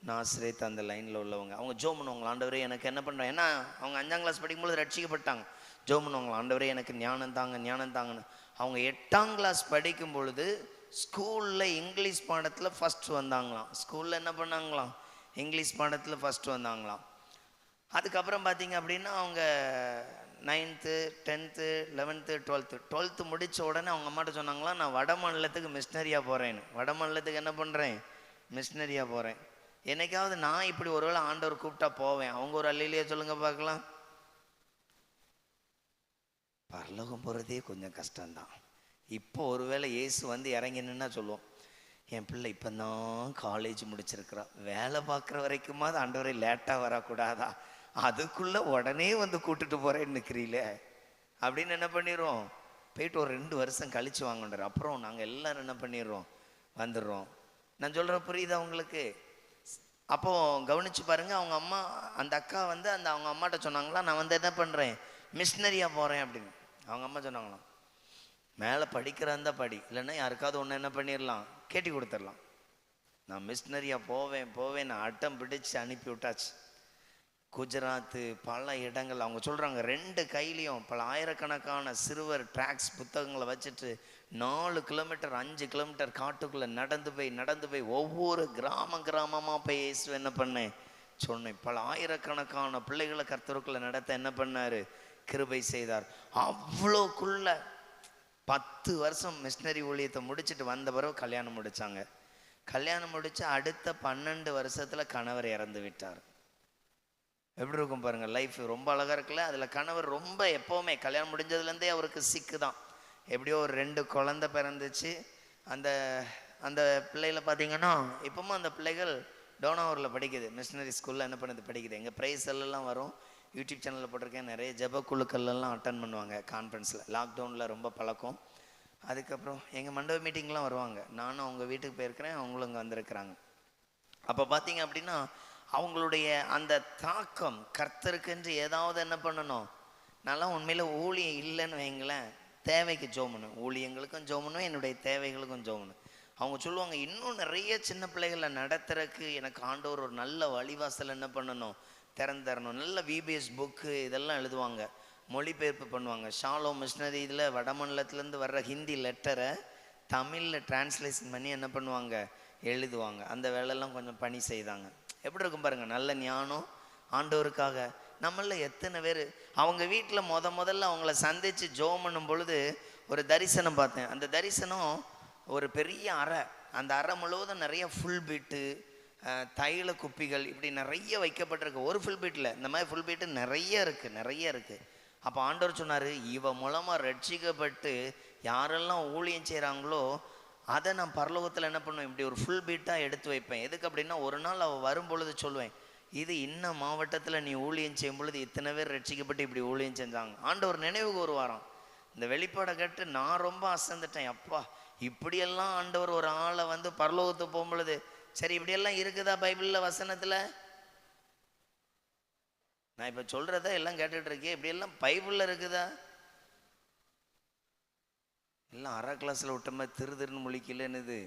நாசரேத் அந்த லைனில் உள்ளவங்க, அவங்க ஜெபம் பண்ணுவாங்களா, ஆண்டவரே எனக்கு என்ன பண்ணுறேன், ஏன்னா அவங்க 5ஆம் கிளாஸ் படிக்கும்போது ரட்சிக்கப்பட்டாங்க. ஜெபம் பண்ணுவாங்களா, ஆண்டவரே எனக்கு ஞானம் தாங்கன்னு. அவங்க 8ஆம் கிளாஸ் படிக்கும் பொழுது ஸ்கூலில் இங்கிலீஷ் பாடத்தில் ஃபஸ்ட் வந்தாங்களாம். ஸ்கூலில் என்ன பண்ணாங்களாம், இங்கிலீஷ் பாடத்தில் ஃபஸ்ட் வந்தாங்களாம். அதுக்கப்புறம் பார்த்தீங்க அப்படின்னா அவங்க 9th 10th 11th 12th முடித்த உடனே அவங்க அம்மாட்ட சொன்னாங்களாம், நான் வட மாநிலத்துக்கு மிஷினரியாக போகிறேன்னு. வட மாநிலத்துக்கு என்ன பண்ணுறேன், மிஷினரியாக போகிறேன். என்னைக்காவது நான் இப்படி ஒருவேளை ஆண்டவர் கூப்பிட்டா போவேன். அவங்க ஒரு அல்லையிலேயே சொல்லுங்க பார்க்கலாம். பரலோகம் போகிறதே கொஞ்சம் கஷ்டம்தான். இப்போ ஒருவேளை இயேசு இறங்கினா சொல்லுவோம், என் பிள்ளை இப்போ தான் காலேஜ் முடிச்சிருக்கிறா, வேலை பார்க்குற வரைக்குமா அது ஆண்டவரை லேட்டாக வரக்கூடாதா, அதுக்குள்ளே உடனே கூட்டுட்டு போகிறேன்னு நிற்கிறீங்களே அப்படின்னு என்ன பண்ணிடுறோம், போயிட்டு ஒரு 2 வருஷம் கழிச்சு வாங்கன்ற. அப்புறம் நாங்கள் எல்லாரும் என்ன பண்ணிடுறோம், வந்துடுறோம். நான் சொல்கிறேன், புரியுதா உங்களுக்கு? அப்போ கவனிச்சு பாருங்க, அவங்க அம்மா, அந்த அக்கா அந்த அவங்க அம்மாட்ட சொன்னாங்களா, நான் என்ன பண்ணுறேன், மிஷினரியாக போகிறேன் அப்படின்னு. அவங்க அம்மா சொன்னாங்களாம், மேலே படிக்கிறதா படி, இல்லைன்னா யாருக்காவது ஒன்று என்ன பண்ணிடலாம், கேட்டி கொடுத்துடலாம். நான் மிஷினரியாக போவேன் அட்டம் பிடிச்சு அனுப்பி விட்டாச்சு. குஜராத்து, பல இடங்கள். அவங்க சொல்கிறாங்க 2 கையிலையும் பல ஆயிரக்கணக்கான சிறுவர் ட்ராக்ஸ் புத்தகங்களை வச்சுட்டு 4 கிலோமீட்டர் 5 கிலோமீட்டர் காட்டுக்குள்ளே நடந்து போய் ஒவ்வொரு கிராமமாக போய் இயேசு என்ன பண்ணேன் சொன்னேன். பல ஆயிரக்கணக்கான பிள்ளைகளை கர்த்தருக்குள்ளே நடத்த என்ன பண்ணார், கிருபை செய்தார். அவ்வளோக்குள்ள 10 வருஷம் மிஷினரி ஊழியத்தை முடிச்சுட்டு வந்த பிறகு கல்யாணம் முடித்தாங்க. கல்யாணம் முடித்து அடுத்த 12 வருஷத்தில் கணவர் இறந்து விட்டார். எப்படி இருக்கும் பாருங்கள், லைஃப் ரொம்ப அழகாக இருக்குல்ல. அதில் கணவர் ரொம்ப எப்போவுமே கல்யாணம் முடிஞ்சதுலேருந்தே அவருக்கு சிக்கு தான். எப்படியோ ஒரு 2 குழந்தை பிறந்துச்சு. அந்த அந்த பிள்ளைகளை பார்த்தீங்கன்னா இப்போவும் அந்த பிள்ளைகள் டோனாவூரில் படிக்குது, மிஷினரி ஸ்கூலில் என்ன பண்ணுது, படிக்குது. எங்கள் ப்ரைஸ் எல்லாம் வரும், யூடியூப் சேனலில் போட்டிருக்கேன். நிறைய ஜெப குழுக்கள்லாம் அட்டன் பண்ணுவாங்க கான்ஃபரன்ஸில். லாக்டவுனில் ரொம்ப பழக்கம். அதுக்கப்புறம் எங்கள் மண்டப மீட்டிங்லாம் வருவாங்க. நானும் அவங்க வீட்டுக்கு போயிருக்கிறேன், அவங்களும் இங்கே வந்திருக்கிறாங்க. அப்போ பார்த்தீங்க அப்படின்னா அவங்களுடைய அந்த தாக்கம் கர்த்தருக்கென்று ஏதாவது என்ன பண்ணணும். நல்லா உண்மையில் ஊழியம் இல்லைன்னு வைங்களேன், தேவைக்கு ஜெபம் பண்ணுவேன், ஊழியங்களுக்கும் ஜெபம் பண்ணுவேன், என்னுடைய தேவைகளுக்கும் ஜெபம் பண்ணுவேன். அவங்க சொல்லுவாங்க, இன்னும் நிறைய சின்ன பிள்ளைகளை நடத்துறதுக்கு எனக்கு ஆண்டவர் ஒரு நல்ல வழிவாசல் என்ன பண்ணணும், திறந்தரணும். நல்ல விபிஎஸ் புக்கு இதெல்லாம் எழுதுவாங்க, மொழிபெயர்ப்பு பண்ணுவாங்க. ஷாலோ மிஷினரி இதில் வடமண்டலத்துலேருந்து வர்ற ஹிந்தி லெட்டரை தமிழில் டிரான்ஸ்லேஷன் பண்ணி என்ன பண்ணுவாங்க, எழுதுவாங்க. அந்த வேலையெல்லாம் கொஞ்சம் பணி செய்தாங்க. எப்படி இருக்கும் பாருங்கள், நல்ல ஞானம் ஆண்டவருக்காக. நம்மள எத்தனை பேர் அவங்க வீட்டில் முதல்ல அவங்கள சந்தித்து ஜெபம் பண்ணும் பொழுது ஒரு தரிசனம் பார்த்தேன். அந்த தரிசனம் ஒரு பெரிய அறை, அந்த அறை முழுவதும் நிறைய ஃபுல் பீட்டு, தைல குப்பிகள் இப்படி நிறைய வைக்கப்பட்டிருக்கு. ஒரு ஃபுல் பீட்டில் இந்த மாதிரி ஃபுல் பீட்டு நிறைய இருக்குது. அப்போ ஆண்டவர் சொன்னார், இவ மூலமாக ரட்சிக்கப்பட்டு யாரெல்லாம் ஊழியம் செய்கிறாங்களோ அதை நான் பரலோகத்தில் என்ன பண்ணுவேன், இப்படி ஒரு ஃபுல் பீட்டாக எடுத்து வைப்பேன். எதுக்கு அப்படின்னா, ஒரு நாள் அவள் வரும் பொழுது சொல்லுவேன், இது இன்னும் மாவட்டத்தில் நீ ஊழியம் செய்யும் பொழுது இத்தனை பேர் ரட்சிக்கப்பட்டு இப்படி ஊழியம் செஞ்சாங்க. ஆண்டவர் நினைவுக்கு ஒரு வாரம் இந்த வெளிப்பாடை கேட்டு நான் ரொம்ப அசந்துட்டேன். அப்பா, இப்படியெல்லாம் ஆண்டவர் ஒரு ஆளை வந்து பரலோகத்துக்கு போகும் பொழுது, சரி இப்படியெல்லாம் இருக்குதா பைபிளில் வசனத்தில்? நான் இப்போ சொல்கிறத எல்லாம் கேட்டுட்டு இருக்கேன், இப்படியெல்லாம் பைபிளில் இருக்குதா? எல்லாம் அரை கிளாஸில் விட்ட மாதிரி திருன்னு முழிக்கலன்னுது.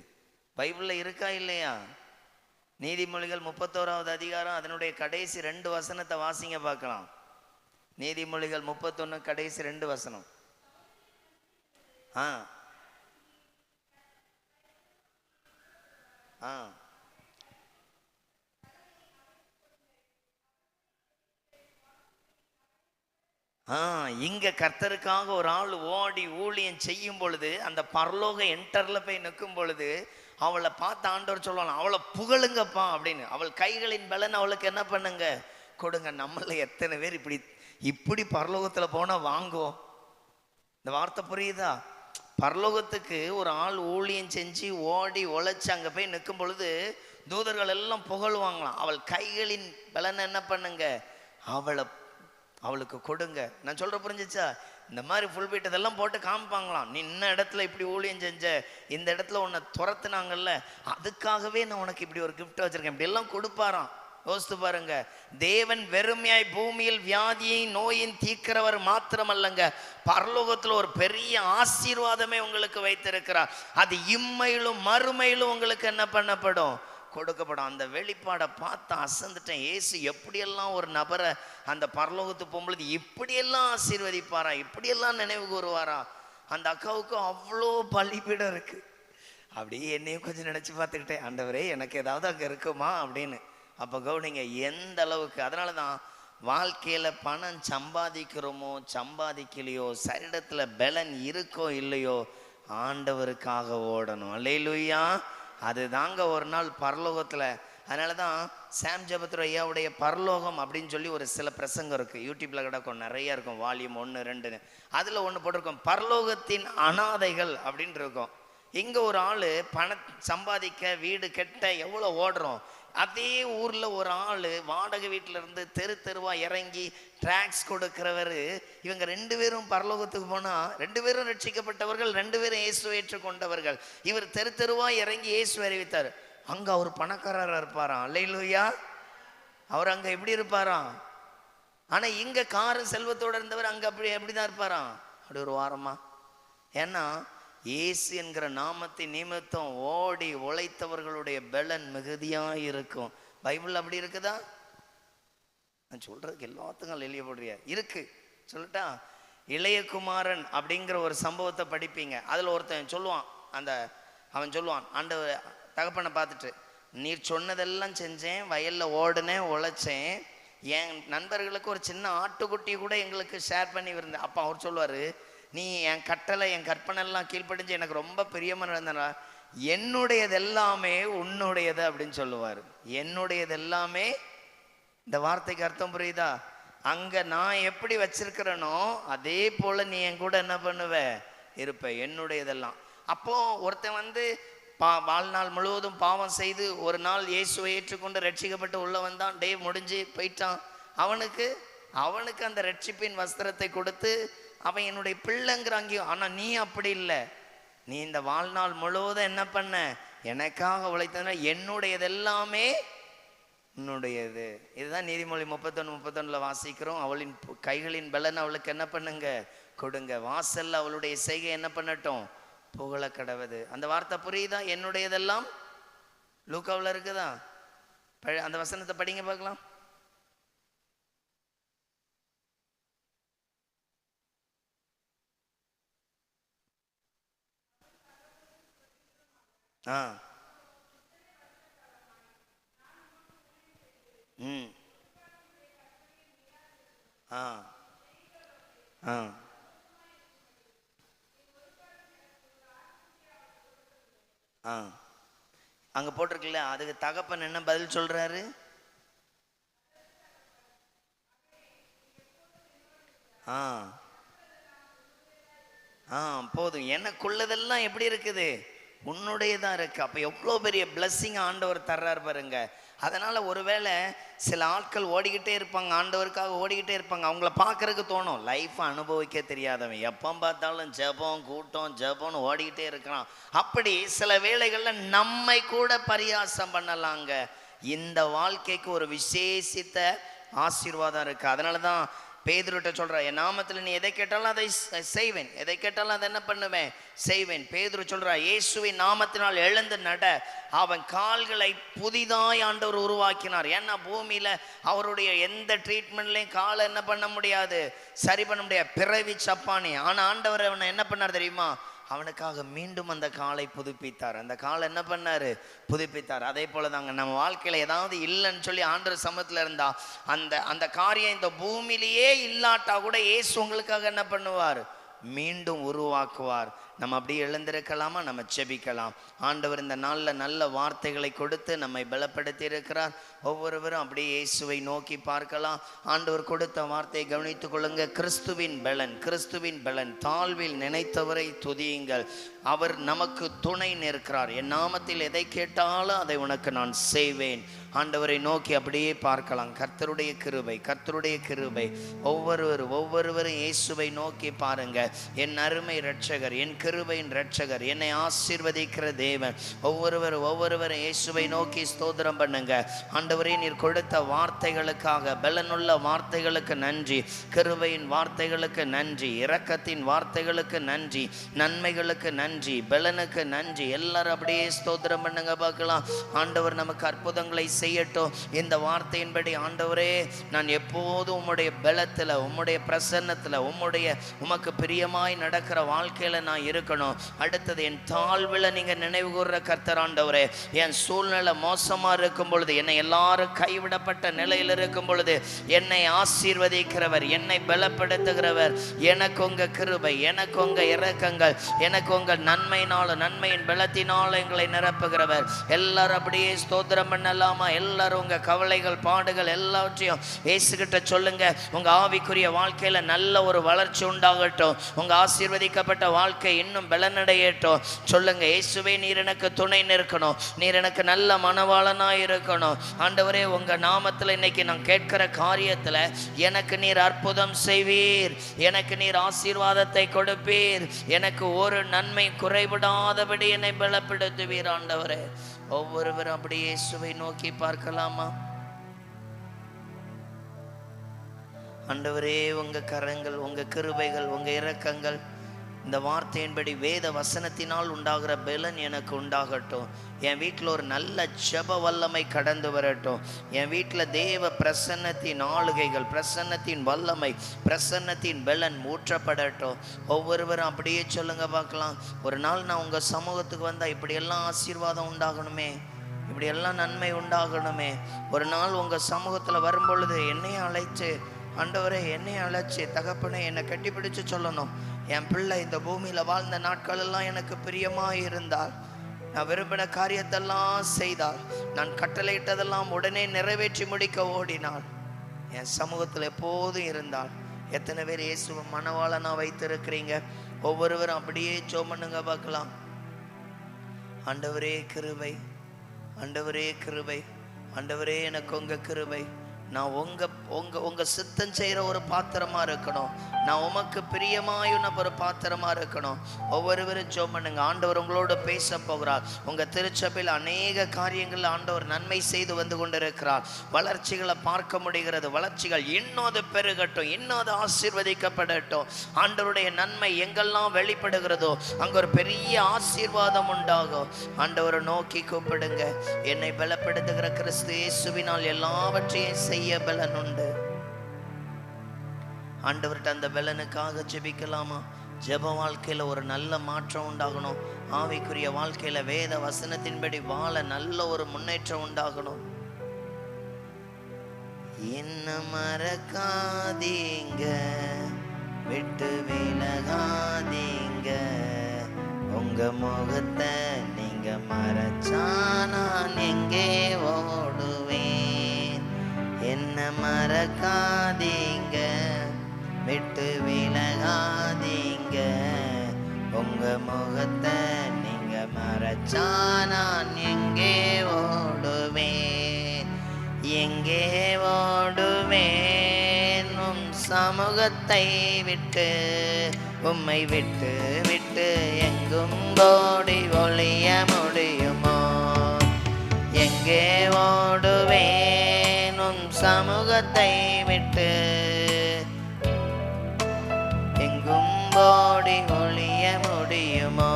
பைபிளில் இருக்கா இல்லையா? நீதிமொழிகள் 31வது அதிகாரம் அதனுடைய கடைசி 2 வசனத்தை வாசிங்க பார்க்கலாம். நீதிமொழிகள் 31 கடைசி 2 வசனம். இங்க கர்த்தருக்காக ஒரு ஆள் ஓடி ஊழியம் செய்யும் பொழுது, அந்த பரலோக என்டர்ல போய் நிற்கும் பொழுது அவளை பார்த்து ஆண்டவர் சொல்லுவாங்க, அவளை புகழுங்கப்பா அப்படின்னு. அவள் கைகளின் பலன் அவளுக்கு என்ன பண்ணுங்க, கொடுங்க. நம்மள எத்தனை பேர் இப்படி பரலோகத்தில் போனால் வாங்குவோம்? இந்த வார்த்தை புரியுதா? பரலோகத்துக்கு ஒரு ஆள் ஊழியம் செஞ்சு ஓடி உழைச்சி அங்கே போய் நிற்கும் பொழுது தூதர்கள் எல்லாம் புகழுவாங்களாம். அவள் கைகளின் பலனை என்ன பண்ணுங்க, அவளுக்கு கொடுங்க. நான் சொல்ற புரிஞ்சிச்சா? இந்த மாதிரி ஃபுல் பீட் இதெல்லாம் போட்டு காமிப்பாங்களாம். நீ இன்ன இடத்துல இப்படி ஊழியம் செஞ்ச, இந்த இடத்துல உன்னை துரத்துனாங்கல்ல, அதுக்காகவே நான் உனக்கு இப்படி ஒரு கிஃப்ட் வச்சிருக்கேன், இப்படி எல்லாம் கொடுப்பாராம். யோசித்து பாருங்க, தேவன் வெறுமையாய் பூமியில் வியாதியை நோயின் தீக்கிறவர் மாத்திரமல்லங்க, பரலோகத்தில் ஒரு பெரிய ஆசீர்வாதமே உங்களுக்கு வைத்திருக்கிறார். அது இம்மையிலும் மறுமையிலும் உங்களுக்கு என்ன பண்ணப்படும், கொடுக்கப்படும். அந்த வெளிப்பாடை பார்த்து அசந்துட்டேன். இயேசு எப்படியெல்லாம் ஒரு நபரை அந்த பரலோகத்துக்கு போகும்பொழுது இப்படியெல்லாம் ஆசீர்வதிப்பாரா, இப்படியெல்லாம் நினைவு கூறுவாரா. அந்த அக்காவுக்கு அவ்வளோ பலிபீடம் இருக்கு. அப்படியே என்னையும் கொஞ்சம் நினச்சி பார்த்துக்கிட்டேன், ஆண்டவரே எனக்கு ஏதாவது அங்கே இருக்குமா அப்படின்னு. அப்போ கவுனிங்க எந்த அளவுக்கு. அதனால தான் வாழ்க்கையில் பணம் சம்பாதிக்கிறோமோ சம்பாதிக்கலையோ, சரீரத்தில் பலன் இருக்கோ இல்லையோ, ஆண்டவருக்காக ஓடணும். அல்லேலூயா. அது தாங்க ஒரு நாள் பரலோகத்தில். அதனால தான் சாம் ஜெபத்ரு ஐயாவுடைய பரலோகம் அப்படின்னு சொல்லி ஒரு சில பிரசங்கம் இருக்குது, யூடியூப்பில் கிடக்கும், நிறைய இருக்கும், வால்யூம் 1, 2. அதில் ஒன்று போட்டிருக்கோம், பரலோகத்தின் அனாதைகள் அப்படின்னு இருக்கும். இங்கே ஒரு ஆள் பணம் சம்பாதிக்க வீடு கெட்ட எவ்வளோ ஓடுறோம், அதே ஊரில் ஒரு ஆள் வாடகை வீட்டில் இருந்து தெருவாக இறங்கி ட்ராக்ஸ் கொடுக்கிறவர். இவங்க 2 பேரும் பரலோகத்துக்கு போனால் 2 பேரும் ரட்சிக்கப்பட்டவர்கள், 2 பேரும் இயேசுவை ஏற்றுக்கொண்டவர்கள். இவர் தெருவாக இறங்கி இயேசு அறிவித்தார். அங்கே அவர் பணக்காரராக இருப்பாராம். அல்லேலூயா. அவர் அங்கே எப்படி இருப்பாராம்? ஆனால் இங்கே காரு செல்வத்தோடு இருந்தவர் அங்கே எப்படிதான் இருப்பாராம், அப்படி ஒரு வாரமா. ஏன்னா இயேசு என்கிற நாமத்தின் நிமித்தம் ஓடி உழைத்தவர்களுடைய பலன் மிகுதியாக இருக்கும். பைபிள் அப்படி இருக்குதா? நான் சொல்றதுக்கு எல்லாத்துக்கும் எளிய போடுறியா இருக்கு. சொல்லட்டா, இளையகுமாரன் அப்படிங்கிற ஒரு சம்பவத்தை படிப்பீங்க. அதில் ஒருத்தன் சொல்லுவான், அவன் சொல்லுவான், ஆண்டவர் தகப்பனை பார்த்துட்டு, நீர் சொன்னதெல்லாம் செஞ்சேன், வயலில் ஓடுனேன், உழைச்சேன், என் நண்பர்களுக்கு ஒரு சின்ன ஆட்டுக்குட்டி கூட எங்களுக்கு ஷேர் பண்ணி இருந்தேன். அப்போ அவர் சொல்லுவார், நீ என் கட்டளை என் கற்பனைலாம் கீழ்ப்படிஞ்சு எனக்கு ரொம்ப பிரியமாக நடந்தனா, என்னுடையது எல்லாமே உன்னுடையது அப்படின்னு சொல்லுவார். என்னுடையது எல்லாமே, இந்த வார்த்தைக்கு அர்த்தம் புரியுதா? அங்கே நான் எப்படி வச்சிருக்கிறேனோ அதே போல் நீ என் கூட என்ன பண்ணுவ, இருப்ப, என்னுடையதெல்லாம். அப்போ ஒருத்தன் வந்து வாழ்நாள் முழுவதும் பாவம் செய்து ஒரு நாள் இயேசுவை ஏற்றுக்கொண்டு ரட்சிக்கப்பட்டு உள்ள வந்தான், டே முடிஞ்சு போயிட்டான். அவனுக்கு அந்த ரட்சிப்பின் வஸ்திரத்தை கொடுத்து அவன் என்னுடைய பிள்ளைங்கிறாங்க. ஆனால் நீ அப்படி இல்லை. நீ இந்த வாழ்நாள் முழுவதும் என்ன பண்ண, எனக்காக உழைத்தன, என்னுடையதெல்லாமே உன்னுடையது. இதுதான் நீதிமொழி 31:31 வாசிக்கிறோம். அவளின் கைகளின் பலன் அவளுக்கு என்ன பண்ணுங்க, கொடுங்க. வாசல்ல அவளுடைய செய்கை என்ன பண்ணட்டும், புகழ கடவுது. அந்த வார்த்தை புரியுதா? என்னுடையதெல்லாம் லூக்காவில் இருக்குதா? அந்த வசனத்தை படிங்க பார்க்கலாம். அங்க போட்டிருக்குல்ல, அதுக்கு தகப்பன் என்ன பதில் சொல்றாரு? போதும், எனக்குள்ளதெல்லாம் எப்படி இருக்குது, உன்னுடையதான் இருக்கு. அப்ப எவ்வளவு பெரிய பிளஸ்ஸிங் ஆண்டவர் தர்றார் பாருங்க. அதனால ஒருவேளை சில ஆட்கள் ஓடிக்கிட்டே இருப்பாங்க, ஆண்டவருக்காக ஓடிக்கிட்டே இருப்பாங்க. அவங்கள பார்க்கறதுக்கு தோணும், லைஃப்பை அனுபவிக்க தெரியாதவன், எப்போ பார்த்தாலும் ஜெபம் கூட்டம் ஜெபம்னு ஓடிக்கிட்டே இருக்கிறான். அப்படி சில வேளைகள்ல நம்மை கூட பரியாசம் பண்ணலாங்க. இந்த வாழ்க்கைக்கு ஒரு விசேஷித்த ஆசீர்வாதம் இருக்கு. அதனாலதான் பேதுருட்ட சொல்ற, என் நாமத்தில் நீ எதை கேட்டாலும் அதை செய்வேன், எதை கேட்டாலும் அதை என்ன பண்ணுவேன், செய்வேன். பேதுரு சொல்றா, இயேசுவின் நாமத்தினால் எழுந்து நட. அவன் கால்களை புதிதாய் ஆண்டவர் உருவாக்கினார். ஏன்னா பூமியில அவருடைய எந்த ட்ரீட்மெண்ட்லையும் காலை என்ன பண்ண முடியாது, சரி பண்ண முடியாது, பிறவி சப்பானி. ஆனா ஆண்டவர் அவனை என்ன பண்ணார் தெரியுமா, அவனுக்காக மீண்டும் அந்த காலை புதுப்பித்தார். அந்த காலை என்ன பண்ணாரு, புதுப்பித்தார். அதே போல தாங்க நம்ம வாழ்க்கையில ஏதாவது இல்லைன்னு சொல்லி ஆண்டவர் சமூகத்துல இருந்தா அந்த காரியம் இந்த பூமியிலேயே இல்லாட்டா கூட இயேசு உங்களுக்காக என்ன பண்ணுவார், மீண்டும் உருவாக்குவார். நம்ம அப்படியே எழுந்திருக்கலாமா? நம்ம செபிக்கலாம். ஆண்டவர் இந்த நாளில் நல்ல வார்த்தைகளை கொடுத்து நம்மை பலப்படுத்தி இருக்கிறார். ஒவ்வொருவரும் அப்படியே இயேசுவை நோக்கி பார்க்கலாம். ஆண்டவர் கொடுத்த வார்த்தையை கவனித்துக் கொள்ளுங்க. கிறிஸ்துவின் பலன், கிறிஸ்துவின் பலன். தாழ்வில் நினைத்தவரை துதியுங்கள், அவர் நமக்கு துணை நிற்கிறார். என் நாமத்தில் எதை கேட்டாலும் அதை உனக்கு நான் செய்வேன். ஆண்டவரை நோக்கி அப்படியே பார்க்கலாம். கர்த்தருடைய கிருபை, கர்த்தருடைய கிருபை. ஒவ்வொருவரும் இயேசுவை நோக்கி பாருங்க. என் அருமை இரட்சகர், என் கிருபையின் இரட்சகர், என்னை ஆசீர்வதிக்கிற தேவன். ஒவ்வொருவரும் இயேசுவை நோக்கி ஸ்தோத்திரம் பண்ணுங்க. ஆண்டவரே, நீர் கொடுத்த வார்த்தைகளுக்காக, பலனுள்ள வார்த்தைகளுக்கு நன்றி, கிருபையின் வார்த்தைகளுக்கு நன்றி, இரக்கத்தின் வார்த்தைகளுக்கு நன்றி, நன்மைகளுக்கு நன்றி, பலனுக்கு நன்றி. எல்லாரும் அப்படியே ஸ்தோத்திரம் பண்ணுங்க பார்க்கலாம். ஆண்டவர் நமக்கு அற்புதங்களை செய்யட்டும். இந்த வார்த்தையின்படி ஆண்டவரே, நான் எப்போதும் உம்முடைய பலத்துல, உம்முடைய பிரசன்னத்துல, உமக்கு பிரியமாய் நடக்கிற வாழ்க்கையில நான் இருக்கணும். அடுத்தது, என் தாழ்வுல நீங்க நினைவு கூர்ற கர்த்தர் ஆண்டவரே. என் சூழ்நிலை மோசமா இருக்கும் பொழுது, என்னை எல்லாரும் கைவிடப்பட்ட நிலையில் இருக்கும் பொழுது என்னை ஆசீர்வதிக்கிறவர், என்னை பலப்படுத்துகிறவர், எனக்கு உங்க கிருபை, எனக்கு உங்க இரக்கங்கள், எனக்கு உங்க நன்மையினாலும் நன்மையின் பலத்தினாலும் எங்களை நிரப்புகிறவர். எல்லாரும் அப்படியே ஸ்தோத்திரம் பண்ணலாமா? எல்லாரும் உங்க கவலைகள், பாடுகள் எல்லாவற்றையும் இயேசுகிட்ட சொல்லுங்க. உங்க ஆவிக்குரிய வாழ்க்கையில நல்ல ஒரு வளர்ச்சி உண்டாகட்டும். உங்க ஆசீர்வதிக்கப்பட்ட வாழ்க்கை இன்னும் பலனடையட்டும். சொல்லுங்க, இயேசுவே, நீர் எனக்கு துணை நிற்கணும், நீர் எனக்கு நல்ல மனவாளனா இருக்கணும். ஆண்டவரே, உங்க நாமத்துல இன்னைக்கு நான் கேட்கிற காரியத்துல எனக்கு நீர் அற்புதம் செய்வீர், எனக்கு நீர் ஆசீர்வாதத்தை கொடுப்பீர், எனக்கு ஒரு நன்மை குறைவிடாதபடி என்னை பலப்படுத்துவீர். ஆண்டவரே, ஒவ்வொருவரும் அப்படியே இயேசுவை நோக்கி பார்க்கலாமா? ஆண்டவரே, உங்க கரங்கள், உங்க கிருபைகள், உங்க இரக்கங்கள், இந்த வார்த்தையின்படி வேத வசனத்தினால் உண்டாகிற பலன் எனக்கு உண்டாகட்டும். என் வீட்டில் ஒரு நல்ல ஜெப வல்லமை கடந்து வரட்டும். என் வீட்டில் தேவ பிரசன்னத்தின் ஆளுகைகள், பிரசன்னத்தின் வல்லமை, பிரசன்னத்தின் பலன் ஊற்றப்படட்டும். ஒவ்வொருவரும் அப்படியே சொல்லுங்க பார்க்கலாம். ஒரு நாள் நான் உங்கள் சமூகத்துக்கு வந்தால் இப்படியெல்லாம் ஆசீர்வாதம் உண்டாகணுமே, இப்படியெல்லாம் நன்மை உண்டாகணுமே. ஒரு நாள் உங்கள் சமூகத்தில் வரும்பொழுது என்னையும் அழைச்சு, ஆண்டவரே என்னையும் அழைச்சி, தகப்பனே என்னை கட்டிப்பிடிச்சு சொல்லணும், என் பிள்ளை இந்த பூமியில் வாழ்ந்த நாட்கள் எல்லாம் எனக்கு பிரியமாக இருந்தால், நான் விரும்பின காரியத்தெல்லாம் செய்தால், நான் கட்டளையிட்டதெல்லாம் உடனே நிறைவேற்றி முடிக்க ஓடினாள், என் சமூகத்தில் எப்போதும் இருந்தால். எத்தனை பேர் இயேசுவை மனவாளனா வைத்திருக்கிறீங்க? ஒவ்வொருவரும் அப்படியே சோமனுங்க பார்க்கலாம். ஆண்டவரே கிருபை, ஆண்டவரே கிருபை, ஆண்டவரே எனக்கு உங்க கிருபை. நான் உங்க சித்தம் செய்கிற ஒரு பாத்திரமா இருக்கணும். நான் உமக்கு பிரியமாயுன ஒரு பாத்திரமா இருக்கணும். ஒவ்வொருவரும் ஜெபம் பண்ணுங்க. ஆண்டவர் உங்களோட பேச போகிறார். உங்க திருச்சபையில் அநேக காரியங்கள் ஆண்டவர் நன்மை செய்து வந்து கொண்டிருக்கிறார். வளர்ச்சிகளை பார்க்க முடிகிறது. வளர்ச்சிகள் இன்னும் அது பெருகட்டும், இன்னும் அது ஆசீர்வதிக்கப்படட்டும். ஆண்டவருடைய நன்மை எங்கெல்லாம் வெளிப்படுகிறதோ அங்க ஒரு பெரிய ஆசீர்வாதம் உண்டாகும். ஆண்டவரை நோக்கி கூப்பிடுங்க. என்னை பலப்படுத்துகிற கிறிஸ்து இயேசுவினால் எல்லாவற்றையும் செய்ய பலன் உண்டு. ஆண்டவர்கிட்ட அந்த பலனுக்காக ஜெபிக்கலாமா? ஜெப வாழ்க்கையில ஒரு நல்ல மாற்றம் உண்டாகணும். ஆவிக்குரிய வாழ்க்கையில வேத வசனத்தின்படி வாழ நல்ல ஒரு முன்னேற்றம் உண்டாகணும். என்ன மறக்காதீங்க, விட்டு விலகாதீங்க, உங்க முகத்தை நீங்க மறைச்சா நான் எங்கே ஓடுவேன். என்ன மறக்காதீங்க, விட்டு விலகாதீங்க, உங்க முகத்தை நீங்க மறைச்சா நான் எங்கே ஓடுவேன். எங்கே ஓடுவேன் உம் சமூகத்தை விட்டு, உம்மை விட்டு விட்டு எங்கும் ஓடி ஒளிய முடியுமோ? எங்கே ஓடுவேன் உம் சமூகத்தை விட்டு, எங்கும் ஓடி ஒளிய முடியுமோ?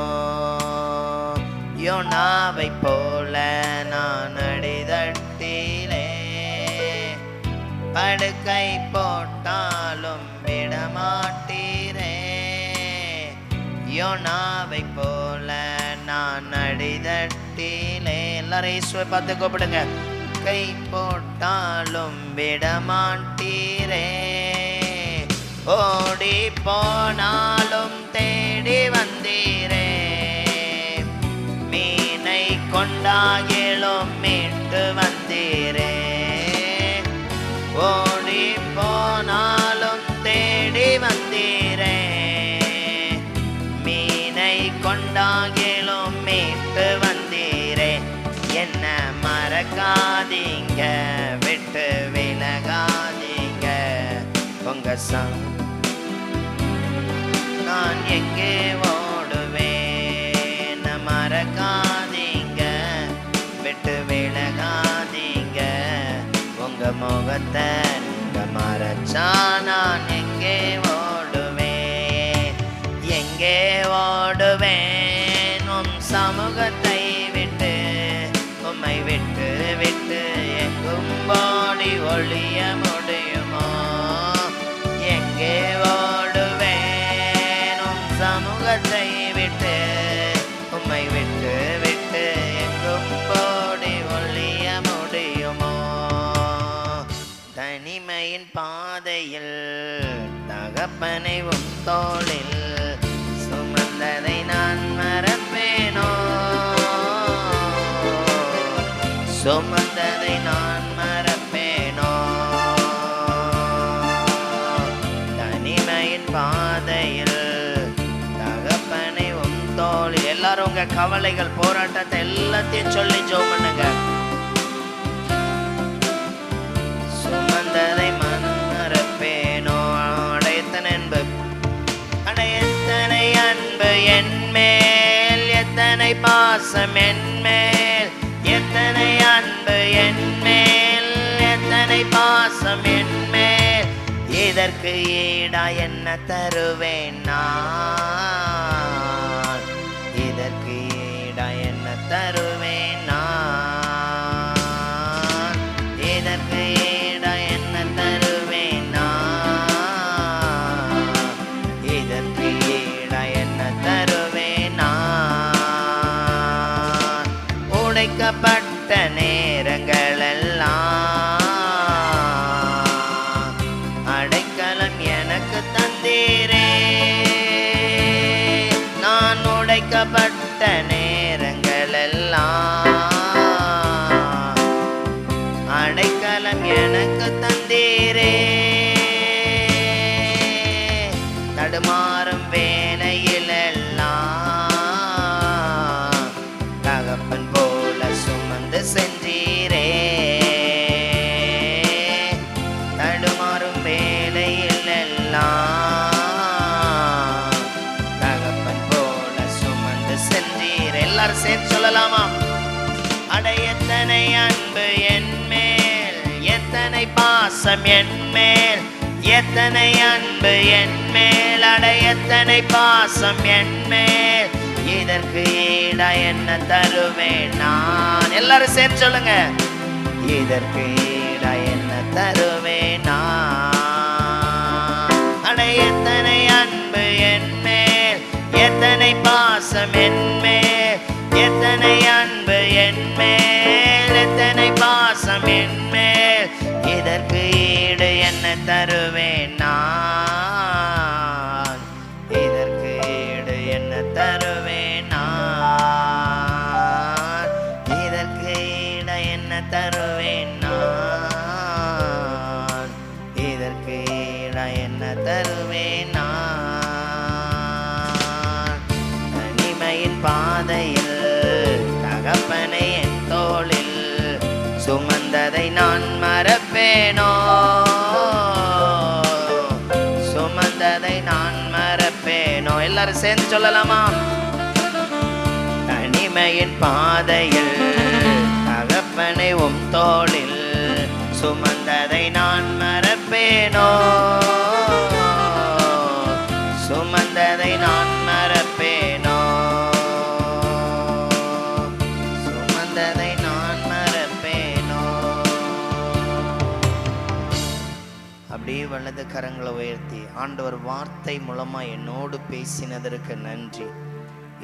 யோனாவை போல நான் அடிதட்டிலே படுக்கை போட்டாலும் விடமாட்டீரே. யோனாவை போல நான் அடிதட்டிலே, எல்லாரும் இயேசுவை பார்த்து கூப்பிடுங்க. கை போட்டாலும் விடமாட்டீரே. ஓடி போனாலும் தேடி வந்தீரே. மீனை கொண்டாகிலும் மீட்டு வந்தீரே. ஓடி போனாலும் தேடி வந்தீரே. மீனை கொண்டாகிலும் மீட்டு வந்தீரே. என்ன மறக்காதீங்க, விட்டு விலகாதீங்க, உங்க நான் எங்கே ஓடுவேன். மறக்காதீங்க, விட்டு விலகாதீங்க, உங்க முகத்தை நீங்க மறைச்சா நான் எங்கே ஓடுவேன். எங்கே ஓடுவேன் உம் சமூகத்தை விட்டு, உம்மை விட்டு விட்டு எங்கும் ஓடி ஒளிய முடியுமோ? எங்கே ஓடுவேன் உம் சமூகத்தை விட்டு, உம்மை விட்டு விட்டு எங்கும் ஓடி ஒளிய முடியுமோ? தனிமையின் பாதையில் தகப்பனை உன் தோளில் சுமந்ததை நான் மறப்பேனோ? சுமந்ததை நான் மறப்பேனோ? தனிமையின் பாதையில் தகப்பனை உன் தோளில். எல்லாரும் உங்க கவலைகள் போராட்டத்தை எல்லாத்தையும் சொல்லி ஜெபம் பண்ணுங்க. சுமந்ததை மறப்பேனோ? எத்தனை அன்பு, எத்தனை அன்பு என்மேல், எத்தனை பாசம் என்மேல், எத்தனை அன்பு என்மேல், எத்தனை பாசம் என்மேல். இதற்கு ஈடா என்ன தருவேன் நான்? இதற்கு ஈடா என்ன தருவேன் நான்? இதற்கு ஈடா என்ன தருவேன் நான்? இதற்கு ஈடா என்ன தருவேன் நான்? உடைக்கப்பட்ட நேரங்கள் எல்லாம் அடைக்கலம் எனக்கு தந்தீரே. நான் உடைக்கப்பட்ட நேரங்கள் எல்லாம் அடைக்கலம் எனக்கு தந்தீரே. தடுமாறும் வேலையில் எல்லாம் தகப்பன் போல சுமந்து சென்றீரே. தடு எல்லாரும் சேர்ந்து சொல்லலாமா? அட எத்தனை அன்பு என் மேல், எத்தனை பாசம் என் மேல், எத்தனை அன்பு என் மேல், அட எத்தனை பாசம் என் மேல், இதற்கு ஈடா என்ன தருவேன் நான்? எல்லாரும் சேர்ந்து சொல்லுங்க. இதற்கு ஈடா என்ன தருவேன் நான்? அட எத்தனை அன்பு என் மேல், எத்தனை பாசம் என் மேல், எத்தனை அன்பு என் மேல், எத்தனை பாசம் என் மேல், இதற்கு ஈடு என்ன தருவேன் நான்? இதற்கு ஈடு என்ன தருவேன் நான்? இதற்கு ஈடு என்ன தருவேன் நான்? இதற்கு ஈடு என்ன தருவேன் நான்? தனிமையின் பாதையில் தகப்பனை என் தோளில் சுமந்ததை நான் மறப்பேனோ? சுமந்ததை நான் மறப்பேனோ? எல்லாரும் சேர்ந்து சொல்லலாமா? தனிமையின் பாதையில் தகப்பனை உம் தோளில் சுமந்ததை நான் மறப்பேனோ? சுமந்ததை நான் மறப்பேனோ? சுமந்ததை நான் மறப்பேனோ? அப்படியே வலது கரங்களை உயர்த்தி ஆண்டவர் வார்த்தை மூலமா என்னோடு பேசினதற்கு நன்றி.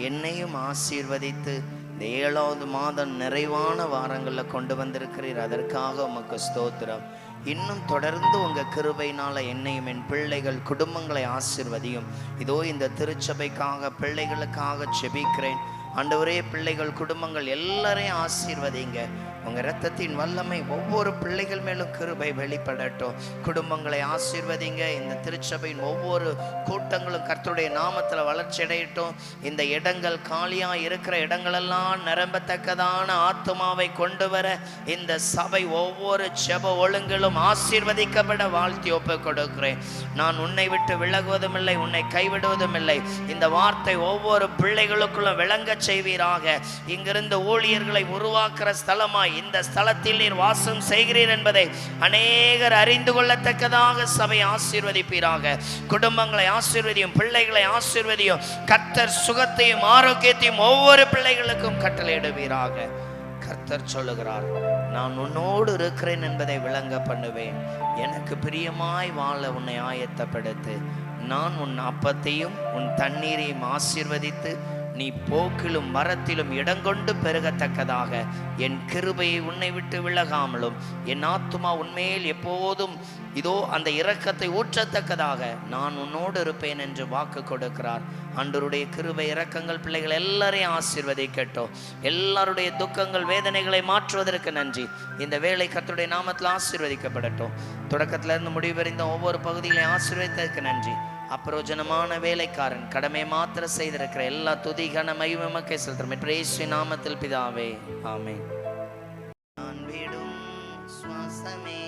என்னையும் ஆசீர்வதித்து இந்த 7வது மாதம் நிறைவான வாரங்களில் கொண்டு வந்திருக்கிறீர். அதற்காக உமக்கு ஸ்தோத்திரம். இன்னும் தொடர்ந்து உங்க கிருபையினால என்னையும் என் பிள்ளைகள் குடும்பங்களை ஆசீர்வதியும். இதோ இந்த திருச்சபைக்காக பிள்ளைகளுக்காக செபிக்கிறேன். ஆண்டவரே, பிள்ளைகள் குடும்பங்கள் எல்லாரையும் ஆசீர்வதிங்க. உங்க இரத்தத்தின் வல்லமை ஒவ்வொரு பிள்ளைகள் மேலும் கிருபை வெளிப்படட்டும். குடும்பங்களை ஆசீர்வதிங்க. இந்த திருச்சபையின் ஒவ்வொரு கூட்டங்களும் கர்த்தருடைய நாமத்துல வளர்ச்சி அடையட்டும். இந்த இடங்கள் காலியா இருக்கிற இடங்களெல்லாம் நிரம்பத்தக்கதான ஆத்துமாவை கொண்டு வர இந்த சபை ஒவ்வொரு செப ஒழுங்கிலும் ஆசீர்வதிக்கப்பட வாழ்த்தி ஒப்பு கொடுக்கிறேன். நான் உன்னை விட்டு விலகுவதும் இல்லை, உன்னை கைவிடுவதும் இல்லை. இந்த வார்த்தை ஒவ்வொரு பிள்ளைகளுக்குள்ளும் விளங்க செய்வீராக. இங்கிருந்து ஊழியர்களை உருவாக்குற ஸ்தலமாய் இந்த ஸ்தலத்தில் நீர் வாசம் செய்கிறீர் என்பதை அநேகர் அறிந்து கொள்ளத்தக்கதாக சபை ஆசீர்வதிப்பீராக. குடும்பங்களை ஆசீர்வதியும், பிள்ளைகளை ஆசீர்வதியும். கர்த்தர் சுகத்தையும் ஆரோக்கியத்தையும் ஒவ்வொரு பிள்ளைகளுக்கும் கட்டளையிடுவீராக. கர்த்தர் சொல்லுகிறார், நான் உன்னோடு இருக்கிறேன் என்பதை விளங்க பண்ணுவேன். எனக்கு பிரியமாய் வாழ உன்னை ஆயத்தப்படுத்து. நான் உன் அப்பத்தையும் உன் தண்ணீரையும் ஆசீர்வதித்து நீ போக்கிலும் மரத்திலும் இடங்கொண்டு பெருகத்தக்கதாக என் கிருபையை உன்னை விட்டு விலகாமலும் என் ஆத்துமா உன்மேல் எப்போதும் இதோ அந்த இரக்கத்தை ஊற்றத்தக்கதாக நான் உன்னோடு இருப்பேன் என்று வாக்கு கொடுக்கிறார். ஆண்டவருடைய கிருபை இரக்கங்கள் பிள்ளைகள் எல்லாரையும் ஆசீர்வதிக்கட்டும். எல்லாருடைய துக்கங்கள் வேதனைகளை மாற்றுவதற்கு நன்றி. இந்த வேலை கர்த்தருடைய நாமத்தில் ஆசீர்வதிக்கப்படட்டும். தொடக்கத்திலிருந்து முடிவறிந்த ஒவ்வொரு பகுதிகளையும் ஆசீர்வதித்ததற்கு நன்றி. அப்பிரோஜனமான வேலைக்காரன் கடமை மாத்திர செய்திருக்கிற எல்லா துதி கன மகிமையுமக்கே செலுத்துகிறோம். இயேசுவின் நாமத்தில் பிதாவே, ஆமென். நான் விடும் சுவாசமே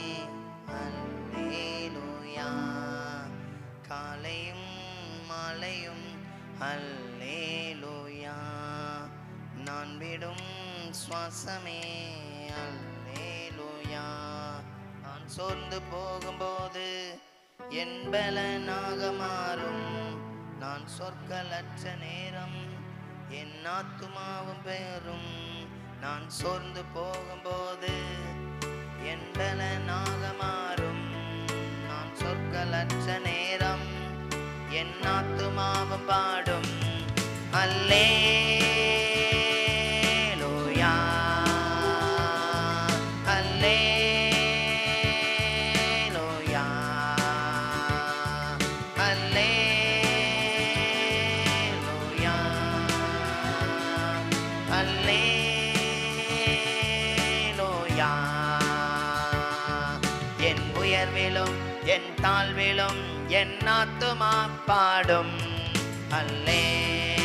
அல்லேலூயா, காலையும் மாலையும் அல்லேலூயா. நான் விடும் சுவாசமே அல்லேலூயா. நான் சோர்ந்து போகும்போது என் பலனாக மாறும். நான் சொற்களற்ற நேரம் என் ஆத்துமாவும் பெறும். நான் சோர்ந்து போகும்போது என் பலனாக மாறும். நான் சொற்களற்ற நேரம் என் ஆத்துமாவும் பாடும். அல்லேலூயா, அல்லே என் உயர்விலும் என் தாழ்விலும் என் ஆத்துமா பாடும். அல்லேலூயா.